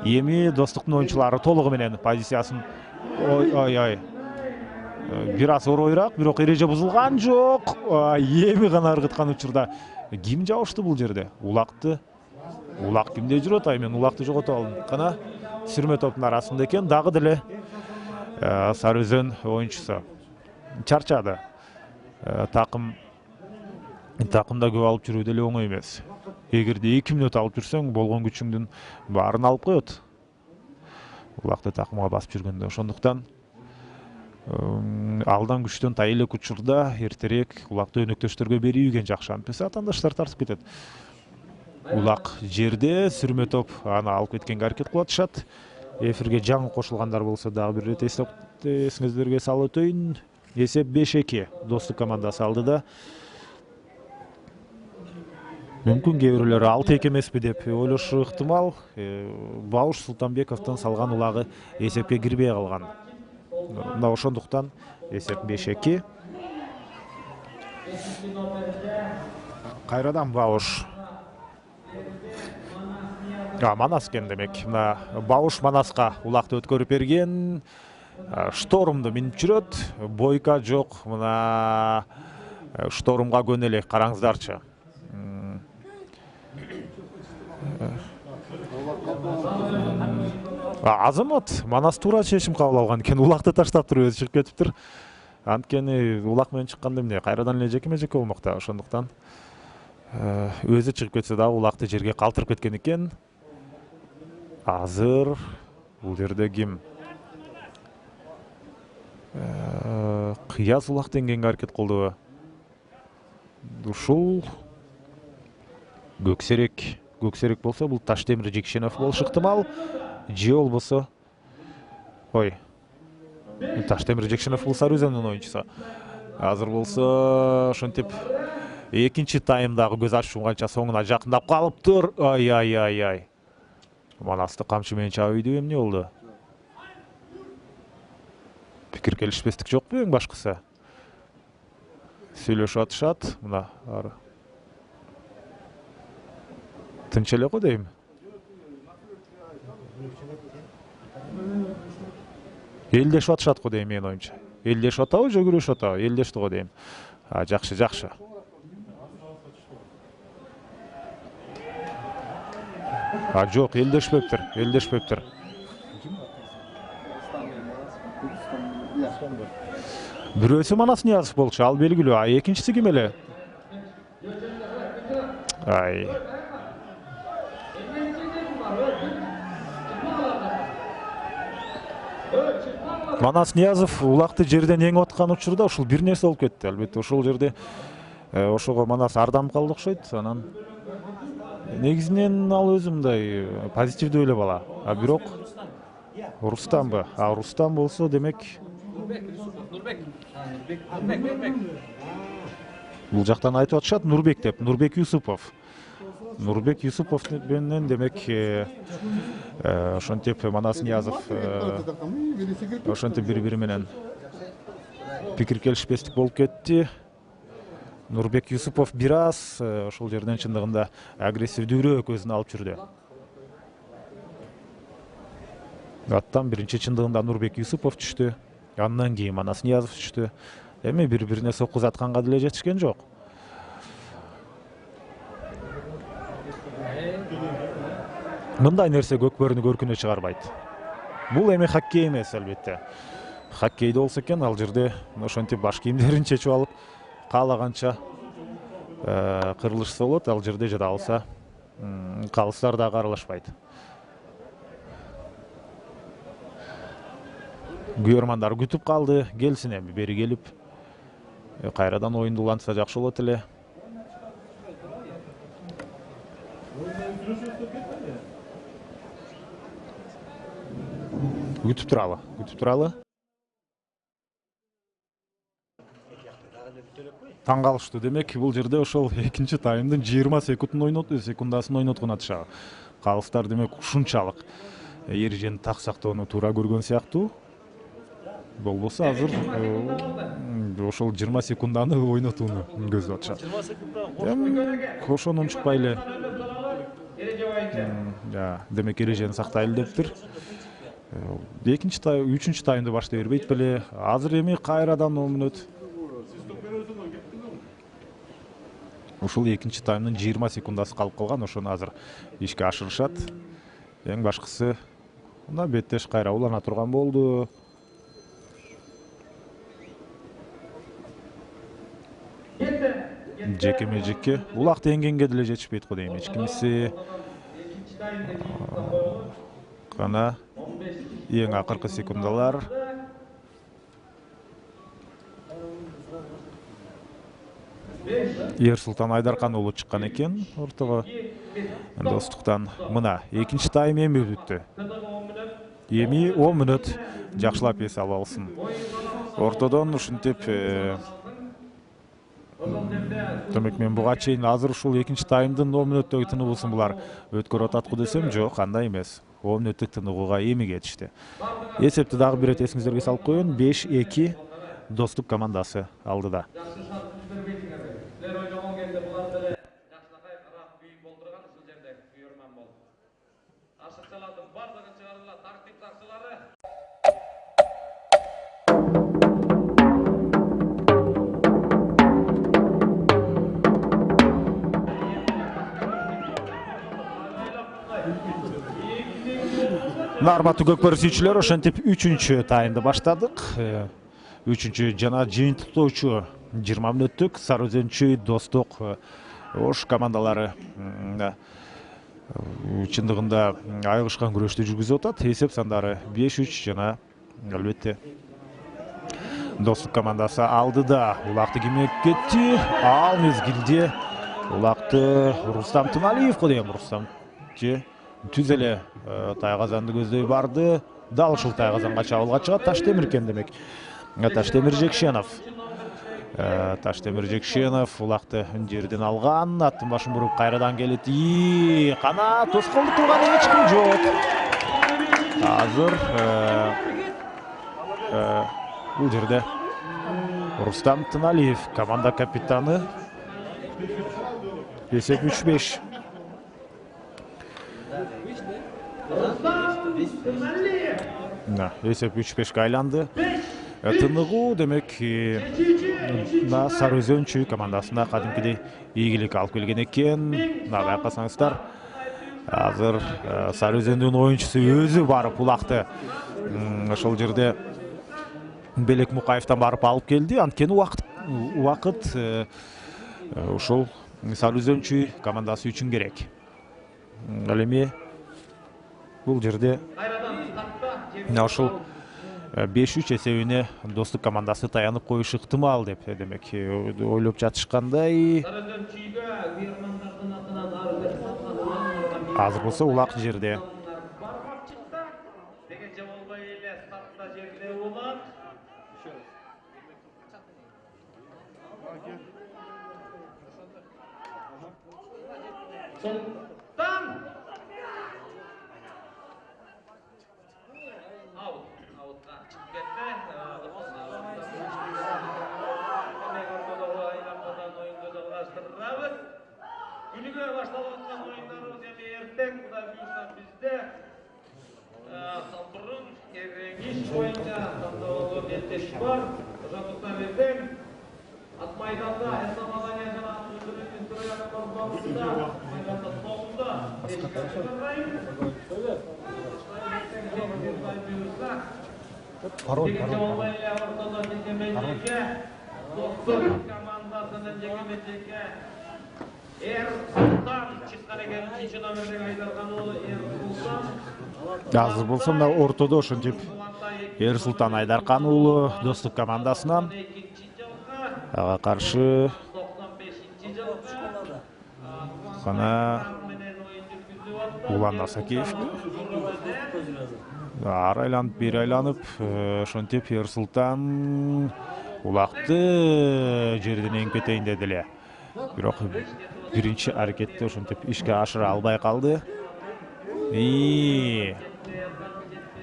Эми Достуктун оюнчулары толугу менен позициясын бир аз оройраак, бирок эреже бузулган жок. Эми гана ыргыткан учурда ким жабышты бул жерде? Улак кимде жүрөт? Мен улакты жоготуп алдым. Кана сүрмө топтун арасында экен, дагы деле Сары Өзөн оюнчусу чарчады. Такымда көп алып жүрүү деле оңой эмес. Эгерде 2 мүнөт алып жүрсөң, болгон күчүңдүн баарын алып коет. Улакты такымга басып жүргөндө, ошондуктан алдан күчтөн тай элек учурда эртерээк улакты өнөктөштөргө берип ийген жакшы. Антпесе атаандаштар тартып кетет. Улак жерде, сүрмө топ аны алып кеткенге аракет кылып атышат. Эфирге жаңы кошулгандар болсо дагы бир рет эсиңиздерге салып өтөйүн. Эсеп 5-2 Достук командасы алдыда. Мүмкүн кээ бирөөлөр 6-2 эмеспи деп ойлошу ыктымал. Бауш Султанбековдун салган улагы эсепке кирбей калган. Мына ошондуктан эсеп 5-2. Кайрадан Бауш. Манас экен демек. Мына Бауш Манаска улакты өткөрүп берген. Штормду минип жүрөт. Бойка жок. Мына штормга көнеле, караңыздарчы. Азамат Манас туура чечим кабыл алган экен. Улакты таштап туруп өзү чыгып кетиптир. Анткени улак менен чыкканда эмне кайрадан эле жекеме жеке болмок да, ошондуктан өзү чыгып кетсе дагы улакты жерге калтырып кеткен экен. Азыр бул жерде ким? Кыяз улак дегенге аракет кылдыбы? Ушул Көксерек болсо бул Таштемир Жекшенов болушу ыктымал. Же болбосо Таштемир Жекшенов бул Сары Өзөндүн оюнчусу. Азыр болсо ошентип экинчи таймдагы көз ачуу канча соңуна жакындап калыптыр. Ай. Манасты камчы менен чаап үйдү, эмне болду? Пикир келишпестик жокпу эң башкысы? Сүйлөшүп атышат, мына ары. Тынч эле го дейм. Элдешип атышат го дейм менин оюмча. Элдешип атабы же күрөшүп атабы? Элдешти го дейм. Жакшы. Жок, элдешпептир. Бирөөсү Манас Ниязов болчу, ал белгилүү. Экинчиси ким эле? Манас Ниязов улакты жерден эңип аткан учурда ушул бир нерсе болуп кетти. Албетте ошол жерде ошого Манас ардам калды окшойт. Анан негизинен ал өзү мындай позитивдүү эле бала. Бирок Рустамбы? Рустам болсо демек Нурбек. Бул жактан айтып атышат Нурбек деп. Нурбек Юсупов менен демек ошентип Манас Ниязов ошентип бири-бири менен пикир келишпестик болуп кетти. Нурбек Юсупов бир аз ошол жерден чындыгында агрессивдүүрөөк өзүн алып жүрдү. Аттан биринчи чындыгында Нурбек Юсупов түштү. Андан кийин Манас Ниязов түштү. Эми бири-бирине сокку затканга деле жетишкен жок. Мындай нерсе көкбөрүнү көркүнө чыгарбайт. Бул эми хоккей эмес, албетте. Хоккейде болсо экен, ал жерде ошентип баш кийимдерин чечип алып, каалаганча кырылышса болот. Ал жерде жада алса, калыстар дагы аралашпайт. Күйөрмандар күтүп калды, келсин эми бери келип, кайрадан оюнду улантса жакшы болот эле. Күтүп туралы. Таң калыштуу. Демек, бул жерде ошол экинчи таймдын 20 секундасын ойноткон атышабы. Калыстар демек ушунчалык эрежени так сактоону туура көргөн сыяктуу. Болбосо азыр ошол 20 секунданы ойнотууну көздөп атышат. Ошону унчукпай эле демек эрежени сактайлы дептир. Үчүнчү таймды баштай бербейт беле. Азыр эми кайрадан 10 мүнөт. Ушул экинчи таймдын 20 секундасы калып калган. Ошону азыр ишке ашырышат. Эң башкысы мына беттеш кайра улана турган болду. Жеке улак деңгенге деле жетишпейт го дейм. Эч кимиси кана эң акыркы секундалар. Ерсултан Айдаркан уулу чыккан экен ортого. Достуктан мына экинчи тайм эми бүтү. Эми 10 мүнөт жакшылап эс алып алсын. Ортодон ушинтип демек мен буга чейин азыр ушул экинчи таймдын 10 мүнөттөгү тыныгуусун булар өткөрүп атат го десем, жок, андай эмес. 10 мүнөттүк тыныгууга эми кетишти. Эсепти дагы бир рет эсиңиздерге салып коеюн. 5-2 Достук командасы алдыда. Арматуу көкпөр сүйүүчүлөр, ошентип 3-чү таймды баштадык. 3-чү жана жыйынтыктоочу 20 мүнөттүк Сары Өзөн Чүй Достук Ош командалары чындыгында айыгышкан күрөштү жүргүзүп атат. Эсеп сандары 5-3 жана албетте Достук командасы алдыда. Улакты кимге кетти? Ал мезгилде улакты Рустам Тыналиевке деген Рустам түз эле Тайгазанды көздөй барды. Дал ушул Тайгазанга чабуулга чыгат. Таштемир экен демек. Таштемир Жекшенов улакты жерден алган. Аттын башын буруп кайрадан келет. Кана тоскоолдук кылган эч ким жок. Азыр бул жерде Рустам Тыналиев команда капитаны. Эсеп 3-5. Эсеп 3-5 айланды. Тыныгуу демек Сары Өзөн Чүй командасына кадимкидей ийгилик алып келген экен. Байкасаңыздар, азыр Сары Өзөндүн оюнчусу өзү барып улакты ошол жерде Белек Мукаевтан барып алып келди. Анткени убакыт ушул Сары Өзөн Чүй командасы үчүн керек. Ал эми бул жерде ошол 5-3 эсебине Достук командасы таянып коюшу ыктымал деп демек ойлоп жатышкандай. Азыр болсо улак жерде. Күнүгө башталып аткан оюндарыбыз эми эртең Кудай буюрса бизде Самбурун Эреңиш боюнча тандоолгон эптеш бар. Ошондуктан эртең ат майданда эстамалания жана өздөрүнүн барысында майданда соңунда Достук командасынын жекеме-жеке Султан чыккан экен, 3-номердеги Айдаркан уулу Султан. Азыр болсо мына ортодо ошентип Султан Айдаркан уулу Достук командасынан ага каршы Кана Улан Насакеев ары айланып бери айланып ошентип Султан улакты жерден эңип кетейин деди эле. Бирок биринчи аракетти ошентип ишке ашыра албай калды.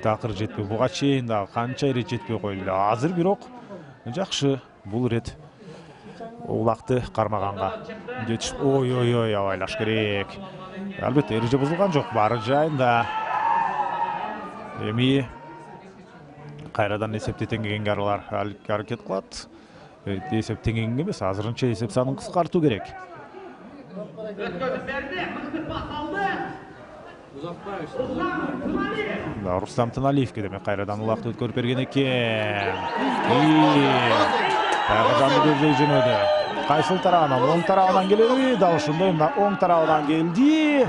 Такыр жетпей, буга чейин дагы канча ирет жетпей койлду. Азыр бирок жакшы бул ирет улакты кармаганга жетиш. Ой, абайлаш керек. Албетте эреже бузулган жок, баары жайында. Эми кайрадан эсепти теңегенге аракет кылат. Эсеп теңегенге эмес, азырынча эсеп санын кыскартуу керек. Рустам Тыналиевке демек кайрадан улакты өткөрүп берген экен. Тайгазанды көздөй жөнөдү. Кайсыл тарабынан? Оң тарабынан келеби? Дал ошондой оң тарабынан келди.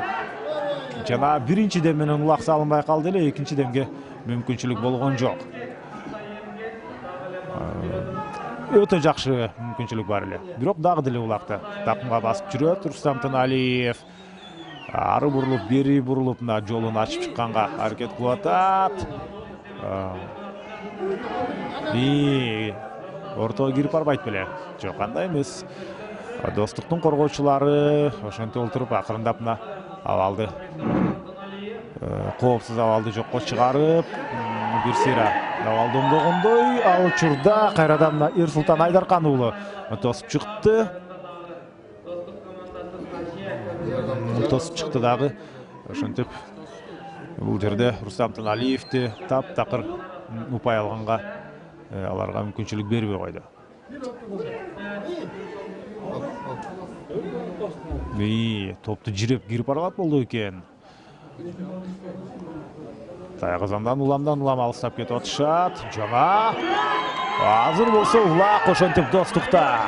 Жана биринчи дем менен улак салынбай калды эле, экинчи демге мүмкүнчүлүк болгон жок. Өтө жакшы мүмкүнчүлүк бар эле. Бирок дагы деле улакты такымга басып жүрөт Рустам Тыналиев. Ары бурулуп, бери бурулуп, жолун ачып чыкканга аракет кылып атат. Ортого кирип барбайт беле? Жок, андай эмес. Достуктун коргоочулары ошентип отуруп акырындап абалды коопсуз абалды жокко чыгарып, бир сыйра абалды оңдогондой, ал учурда кайрадан Султан Айдаркан уулу тосуп чыкты. Тосуп чыкты дагы. Ошентип бул жерде Рустам Тыналиевди таптакыр упай алганга аларга мүмкүнчүлүк бербей койду. Топту жиреп кирип барган болду экен. Тайгазандан улам алыстап кетип атышат. Жана азыр болсо улак ошентип Достукта.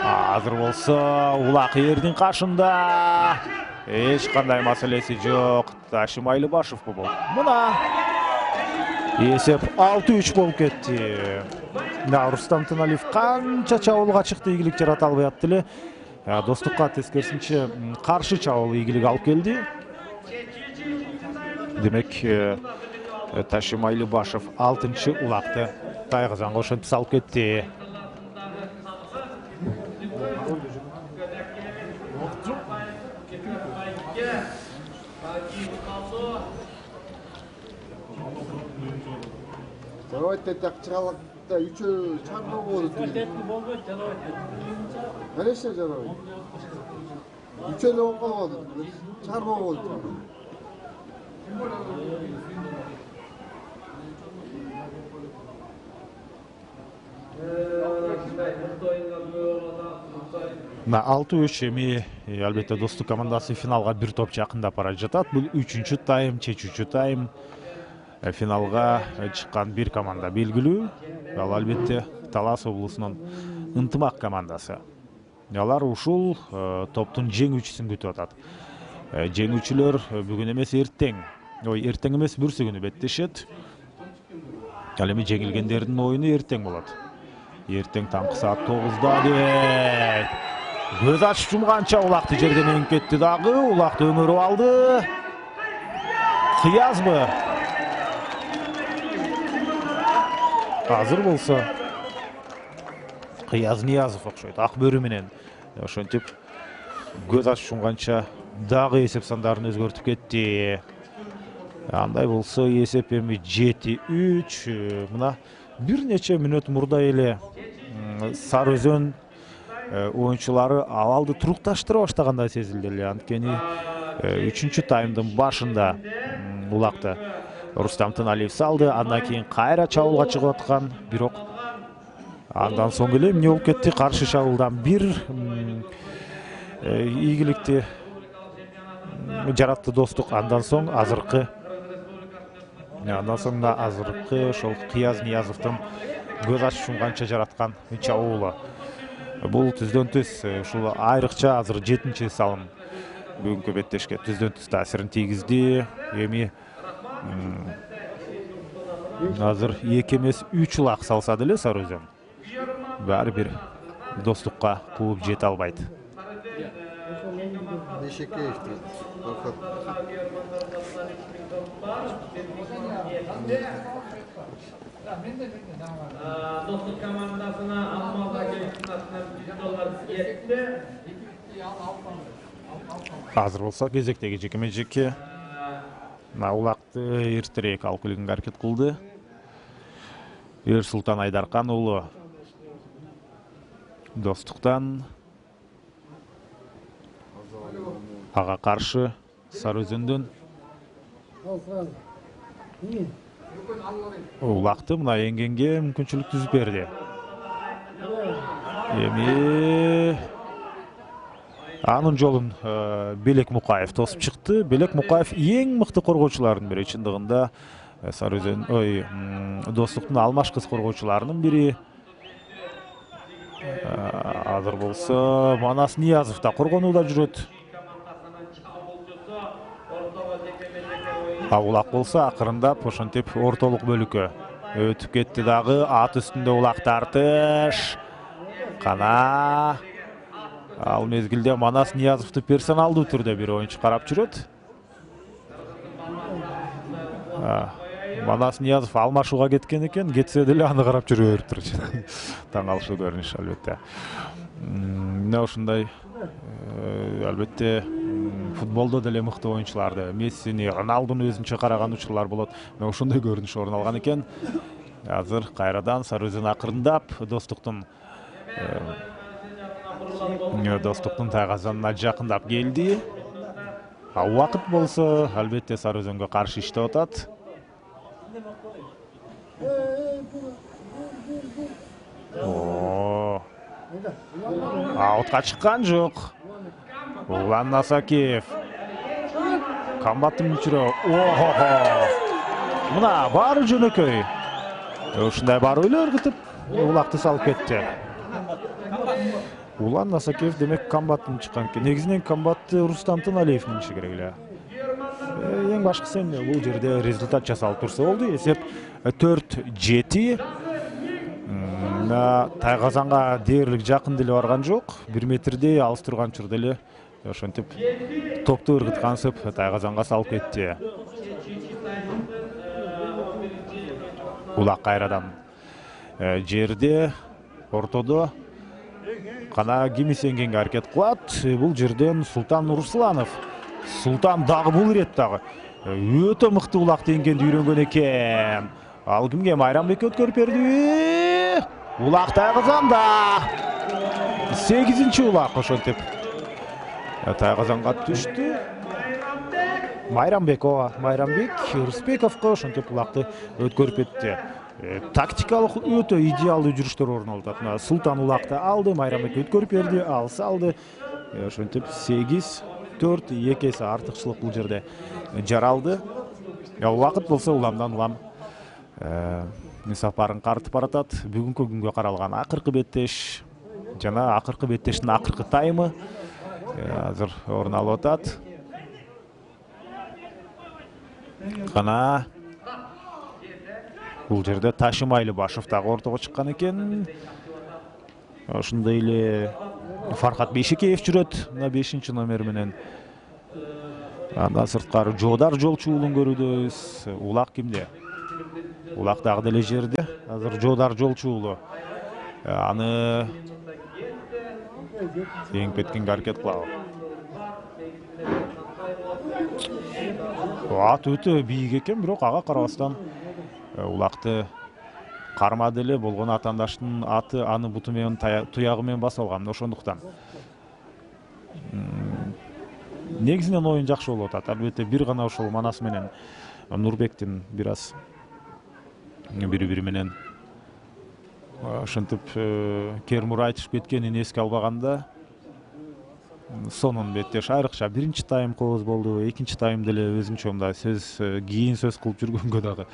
Азыр болсо улак эрдин кашында. Эч кандай маселеси жок. Ташим Айлыбашев болот. Мына есеп 6-3 болуп кетти. Рустам Тыналиев канча чабуулга чыкты, ийгилик жарата албай атты эле. Достукка тескерисинче каршы чабуул ийгилик алып келди. Демек Ташим Айлыбашев 6-чы улакты Тайгазанга ошентип салып кетти. Давайте так чыгалак да үчөө чарба болот. Береше жарабайт. Үчөө эле болуп калбады. Чарба болот. На 6-3 эми албетте Достук командасы финалга бир топ жакындап бара жатат. Бул 3-чү тайм, чечүүчү тайм. Финалга чыккан бир команда белгилүү. Ал албетте Талас облусунун Ынтымак командасы. Алар ушул топтун жеңүүчүсүн күтүп атат. Жеңүүчүлөр бүгүн эмес эртең, эртең эмес бүрсү күнү беттешет. Ал эми жеңилгендердин оюну эртең болот. Эртең таңкы саат 9-да дейт. Көз ачып жумганча улакты жерден эңип кетти дагы, улакты өңөрүп алды. Кыязбы? Азыр болсо Кыяз Ниязов окшойт. Ак бөрү менен ошентип көз ачып жумганча дагы эсеп сандарын өзгөртүп кетти. Андай болсо эсеп эми 7-3. Мына бир нече мүнөт мурда эле Сары Өзөн оюнчулары абалды турукташтыра баштагандай сезилди эле. Анткени 3-чү таймдын башында улакты Рустам Тыналиев салды, андан кийин кайра чабуулга чыгып аткан, бирок андан соң эле эмне болуп кетти? Каршы чабуулдан бир ийгиликти жаратты Достук. Андан соң азыркы ошол Кыяз Ниязовдун көз ачып жумганча жараткан чабуулу. Бул түздөн түз ушул айрыкча азыр 7-чи салым бүгүнкү беттешке түздөн түз таасирин тийгизди. Эми азыр 2 эмес 3 улак салса деле Сары Өзөн баары бир Достукка кууп жете албайт. Достук командасына Алмазбек $100 кетти. Азыр болсо кезектеги жекеме-жеке улакты эртерээк алып келгенге аракет кылды. Ерсултан Айдаркан уулу Достуктан ага каршы Сары Өзөндөн улакты мына эңгенге мүмкүнчүлүк түзүп берди. Эми анын жолун Белек Мукаев тосуп чыкты. Белек Мукаев эң мыкты коргоочулардын бири. Чындыгында Сары Өзөн, Достуктун алмашкыс коргоочуларынын бири. Азыр болсо Манас Ниязов да коргонууда жүрөт. Улак болсо акырындап ошентип ортолук бөлүккө өтүп кетти дагы. Ат үстүндө улак тартыш. Кана ал мезгилде Манас Ниязовду персоналдуу түрдө бир оюнчу карап жүрөт. Манас Ниязов алмашууга кеткен экен, кетсе деле аны карап жүрө бериптир. Таң калыштуу көрүнүш албетте. Мына ушундай албетте футболдо деле мыкты оюнчуларды, Мессини, Роналдуну өзүнчө караган учурлар болот. Мына ушундай көрүнүш орун алган экен. Азыр кайрадан Сары Өзөн акырындап Достуктун Тайгазанына жакындап келди. Убакыт болсо албетте Сары Өзөнгө каршы иштеп атат. Аутка чыккан жок. Улан Насакеев Комбаттын мүчүрө. Ого! Мына бары жөнөкөй. Ушундай барып эле ыргытып, улакты салып кетти. Улан Насакеев демек комбаттын чыккан экен. Негизинен комбатты Рустам Тыналиев миниши керек эле. Эң башкысы эмне? Бул жерде результат жасалып турса болду. Эсеп 4-7. Тайгазанга дээрлик жакын деле барган жок. 1 метрдей алыс турган учурда эле ошентип топту ыргыткансып Тайгазанга салып кетти. Улак кайрадан жерде ортодо кана кимисенгенге аракет кылат. Бул жерден Султан Нурсланов. Султан дагы бул ирет дагы өтө мыкты улакты эңгенди үйрөнгөн экен. Ал кимге? Майрамбекке өткөрүп берди. Улак Тайгазанда. 8-улак ошентип Тайгазанга түштү. Майрамбек Рысбековго ошентип улакты өткөрүп кетти. Тактикалык өтө идеалдуу жүрүштөр орун алды. Султан улакты алды, Майрамбек өткөрүп берди, ал салды. Ошентип 8-4 2 эсе артыкчылык бул жерде жаралды. Убакыт болсо уламдан улам сапарын картып баратат. Бүгүнкү күнгө каралган акыркы беттеш жана акыркы беттештин акыркы таймы азыр орун алып атат. Кана бул жерде Ташимайлы Башов дагы ортого чыккан экен. Ошондой эле Фархат Бейшекеев жүрөт мына 5-номер менен. Андан сырткары Жодар Жолчу уулун көрүүдөбүз. Улак кимде? Улак дагы деле жерде. Азыр Жодар Жолчу уулу аны теңип кеткенге аракет кылабы. Ат өтө бийик экен, бирок ага карабастан улакты кармады эле. Болгон атаандаштын аты аны буту менен туягы менен басып алган. Ошондуктан негизинен оюн жакшы болуп атат. Албетте бир гана ошол Манас менен Нурбектин бир аз бири-бири менен ошентип кермур айтышып кеткенин эске албаганда сонун беттеш айрыкча биринчи тайм кооз болду. Экинчи тайм деле өзүнчө мындай кийин сөз кылып жүргөнгө дагы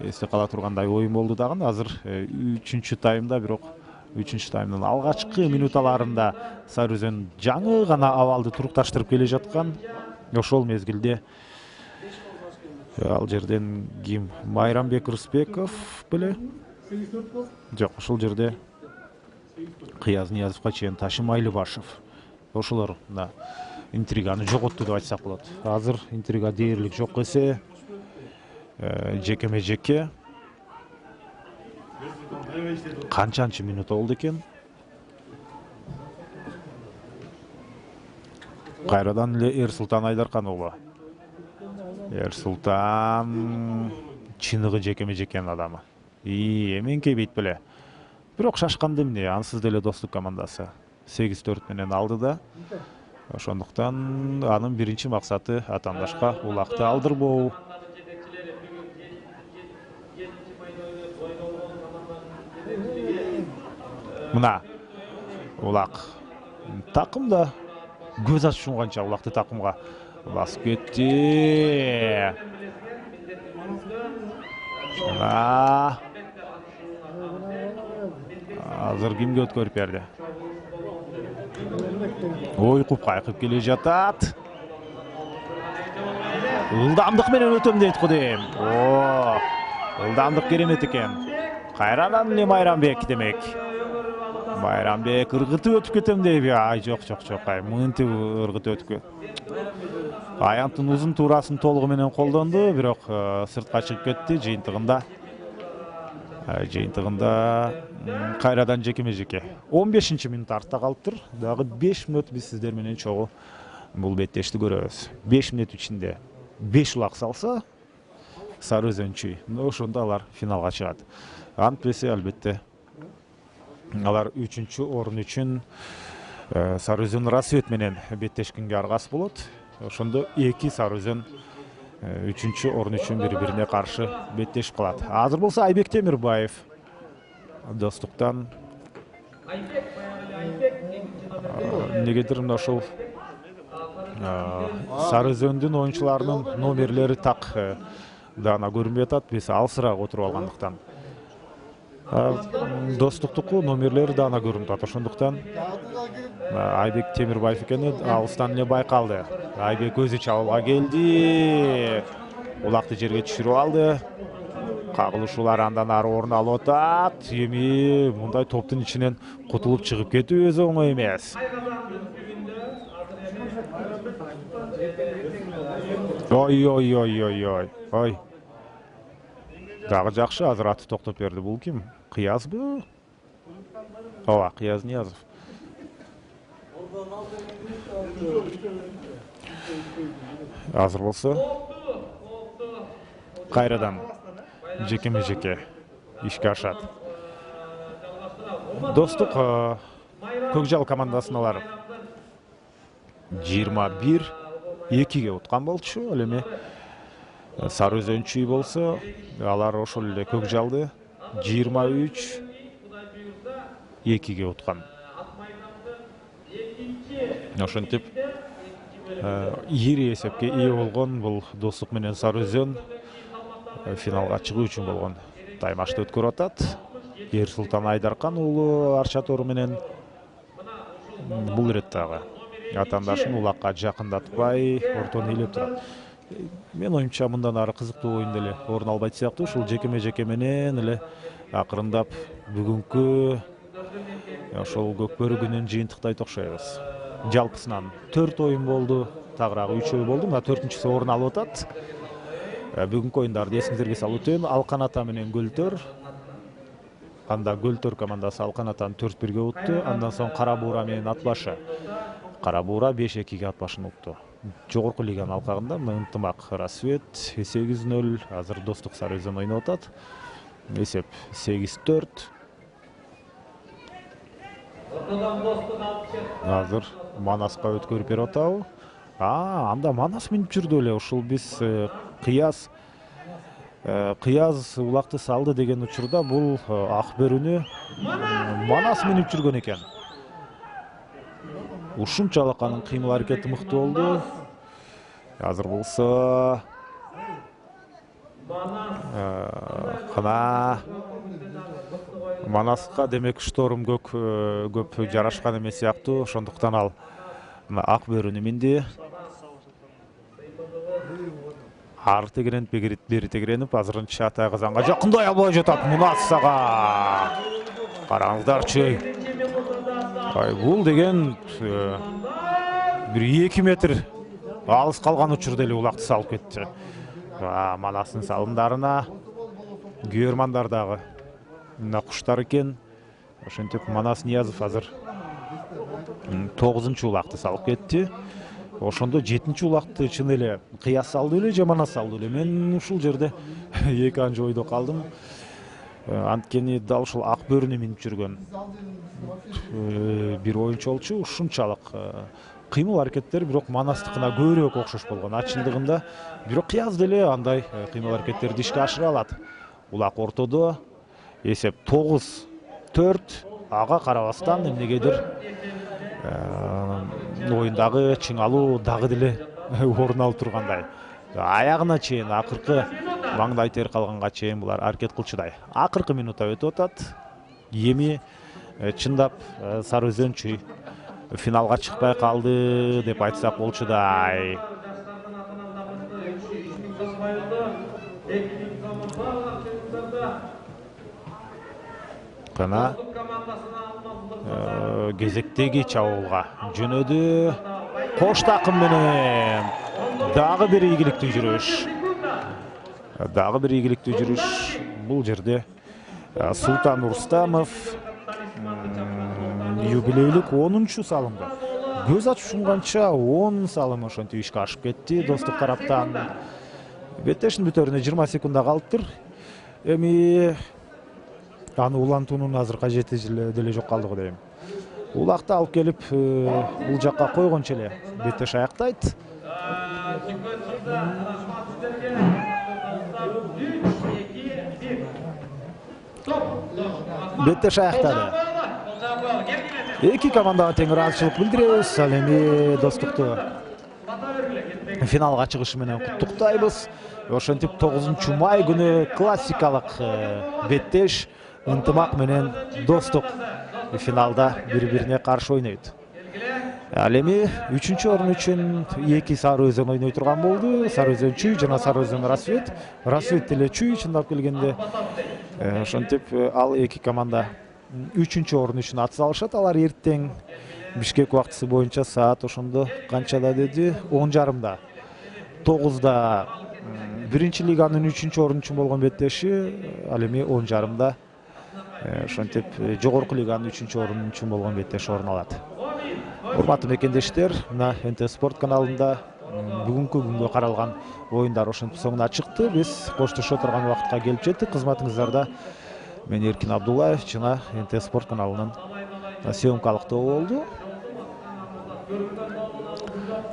эсте кала тургандай оюн болду дагы. Азыр 3-чү таймда, бирок 3-чү таймдын алгачкы минуталарында Сарыөзөн жаңы гана абалды турукташтырып келе жаткан. Ошол мезгилде ал жерден ким? Майрамбек Рысбеков беле? Жок, ошол жерде Кыяз Ниязовго чейин Ташимайлы Башов. Ошолор мына интриганы жоготту деп айтсак болот. Азыр интрига дээрлик жок эсе жекеме-жеке. Канчанчы минут болду экен? Кайрадан эле Эрсултан Айдаркан уулу. Эрсултан чыныгы жекеме-жекенин адамы. Эменке бейт беле. Бирок шашканды эмне? Ансыз деле достук командасы 8-4 менен алды да. Ошондуктан анын биринчи максаты атаандашка улакты алдырбоо. Мына улак такымда көз ачышканча улакты такымга басып кетти. Азыр кимге өткөрүп берди? Ойкуп кайкып келе жатат. Ылдамдык менен өтөм дейт го дейм. Ылдамдык керемет экен. Кайрадан эле Майрамбек демек. Майрамбек ыргытып өтүп кетем дейби? Жок. Мынтип ыргытып өтүп кет. Аянттын узун туурасын толугу менен колдонду, бирок сыртка чыгып кетти. Жыйынтыгында кайрадан жекеме-жеке. 15-чи минут артта калыптыр. Дагы 5 мүнөт биз сиздер менен чогуу бул беттешти көрөбүз. 5 мүнөт ичинде 5 улак салса, Сарыөзөнчү, ошондо алар финалга чыгат. Антпесе албетте алар 3-чү орун үчүн Сарыөзөн Рассвет менен беттешкенге аргасы болот. Ошондо 2 Сарыөзөн 3-чү орун үчүн бири-бирине каршы беттешип калат. Азыр болсо Айбек Темирбаев достуктан негедир мына ошол Сары Өзөндүн оюнчуларынын номерлери так даана көрүнбөй атат, биз алысыраак отуруп алгандыктан. Достуктуку номерлери даана көрүнүп атат. Ошондуктан Айбек Темирбаев экени алыстан эле байкалды. Айбек өзү чабуулга келди. Улакты жерге түшүрүп алды. Кагылышуулар андан ары орун алып атат. Эми мындай топтун ичинен кутулуп чыгып кетүү өзү оңой эмес. Ой. Дагы жакшы, азыр аты токтоп берди. Бул ким? Кыязбы? Ооба, Кыяз Ниязов. Азыр болсо кайрадан жекеме-жеке ишке ашат. Достук Көкжал командасыналар 21-2-ге уткан болчу. Ал эми Сары Өзөнчүй болсо, алар ошол эле Көкжалды 23-2-ге уткан. Ошентип ири эсепке ээ болгон бул Достук менен Сары Өзөн финалга чыгуу үчүн болгон таймашты өткөрүп атат. Ерсултан Айдаркан уулу Арчатору менен бул ирет дагы атаандашын улакка жакындатпай ортону ээлеп турат. Мен оюмча мындан ары кызыктуу оюн деле орун албайт сыяктуу. Ушул жекеме-жеке менен эле акырындап бүгүнкү ошол Көкбөрү күнүн жыйынтыктайт окшойбуз. Жалпысынан 4 оюн болду, тагыраагы 3 оюн болду. Мына 4-үнчүсү орун алып атат. Бүгүнкү оюндарды эсиңизерге салып өтөйүн. Алкан ата менен Көлтөр. Анда Көлтөр командасы Алкан атаны 4-1-ге утту. Андан соң Кара Буура менен Атбашы. Кара Буура 5-2-ге Атбашын утту. Жогорку лиганын алкагында Ынтымак Рассвет 8-0. Азыр Достук Сары Өзөн ойноп атат. Эсеп 8-4. Азыр Манаска өткөрүп берип атабы? Анда Манас минип жүрдү эле. Ушул биз Кыяз улакты салды деген учурда бул Акбөрүнү Манас минип жүргөн экен. Ушунчалык анын кыймыл аракети мыкты болду. Азыр болсо кана Манаска демек шторм көп жарашкан эмес сыяктуу. Ошондуктан ал Акбөрүнү минди. Ары тегеренип, бери тегеренип, азырынча ата казанга жакындай албай жатат Мунасага. Караңыздарчы. Бул деген бир 2 метр алыс калган учурда эле улакты салып кетти. Манастын салымдарына күйөрмандар дагы мына куштар экен. Ошентип Манас Ниязов азыр 9-чу улакты салып кетти. Ошондо 7-чи улакты чын эле Кыяз салды эле же Манас салды эле. Мен ушул жерде эки анча ойдо калдым. Анткени дал ушул Акбөрүнү минип жүргөн бир оюнчу болчу. Ушунчалык кыймыл аракеттери бирок Манастыкына көбүрөөк окшош болгон. Ачындыгында бирок Кыяз деле андай кыймыл аракеттерди ишке ашыра алат. Улак ортодо эсеп 9-4. Ага карабастан эмнегедир оюндагы чыңалуу дагы деле орун алып тургандай. Аягына чейин, акыркы маңдай тер калганга чейин булар аракет кылчудай. Акыркы минутта өтүп атат. Эми чындап Сары Өзөнчү финалга чыкпай калды деп айтсак болчудай. Кана кезектеги чабуулга жөнөдү. Кош такым менен дагы бир ийгиликтүү жүрүш. Бул жерде Султан Урстамов юбилейлик 10-чу салымды көз ачып жумганча 10 салым ошентип ишке ашып кетти Достук тараптан. Беттештин бүтөрүнө 20 секунда калыптыр. Эми аны улантуунун азыр кажети деле жок калды го дейм. Улакты алып келип бул жакка койгончо эле беттеш аяктайт. Беттеш аяктады. Эки командага тең ыраазычылык билдиребиз. Ал эми Достукту финалга чыгышы менен куттуктайбыз. Ошентип 9 май күнү классикалык беттеш ынтымак менен достук финалда бири-бирине каршы ойнойт. Ал эми 3-орун үчүн 2 Сары Өзөн ойной турган болду. Сары Өзөн Чүй жана Сары Өзөн Рассвет. Рассвет деле Чүй чындап келгенде. Ошентип ал 2 команда 3-орун үчүн ат салышат. Алар эртең Бишкек убактысы боюнча саат ошондо канчада деди? 10:30да. 9да биринчи лиганын 3-орун үчүн болгон беттеши, ал эми 10:30да ошентип жогорку лиганын 3-орун үчүн болгон беттеш орун алат. Урматтуу мекендештер, мына НТ Спорт каналында бүгүнкү күнгө каралган оюндар ошентип соңуна чыкты. Биз коштошо турган убакытка келип жеттик. Кызматыңыздарда мен Эркин Абдуллаев жана НТ Спорт каналынын съемкалыктоо болду.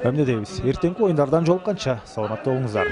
Эмне дейбиз? Эртеңки оюндардан жолукканча саламатта болуңуздар.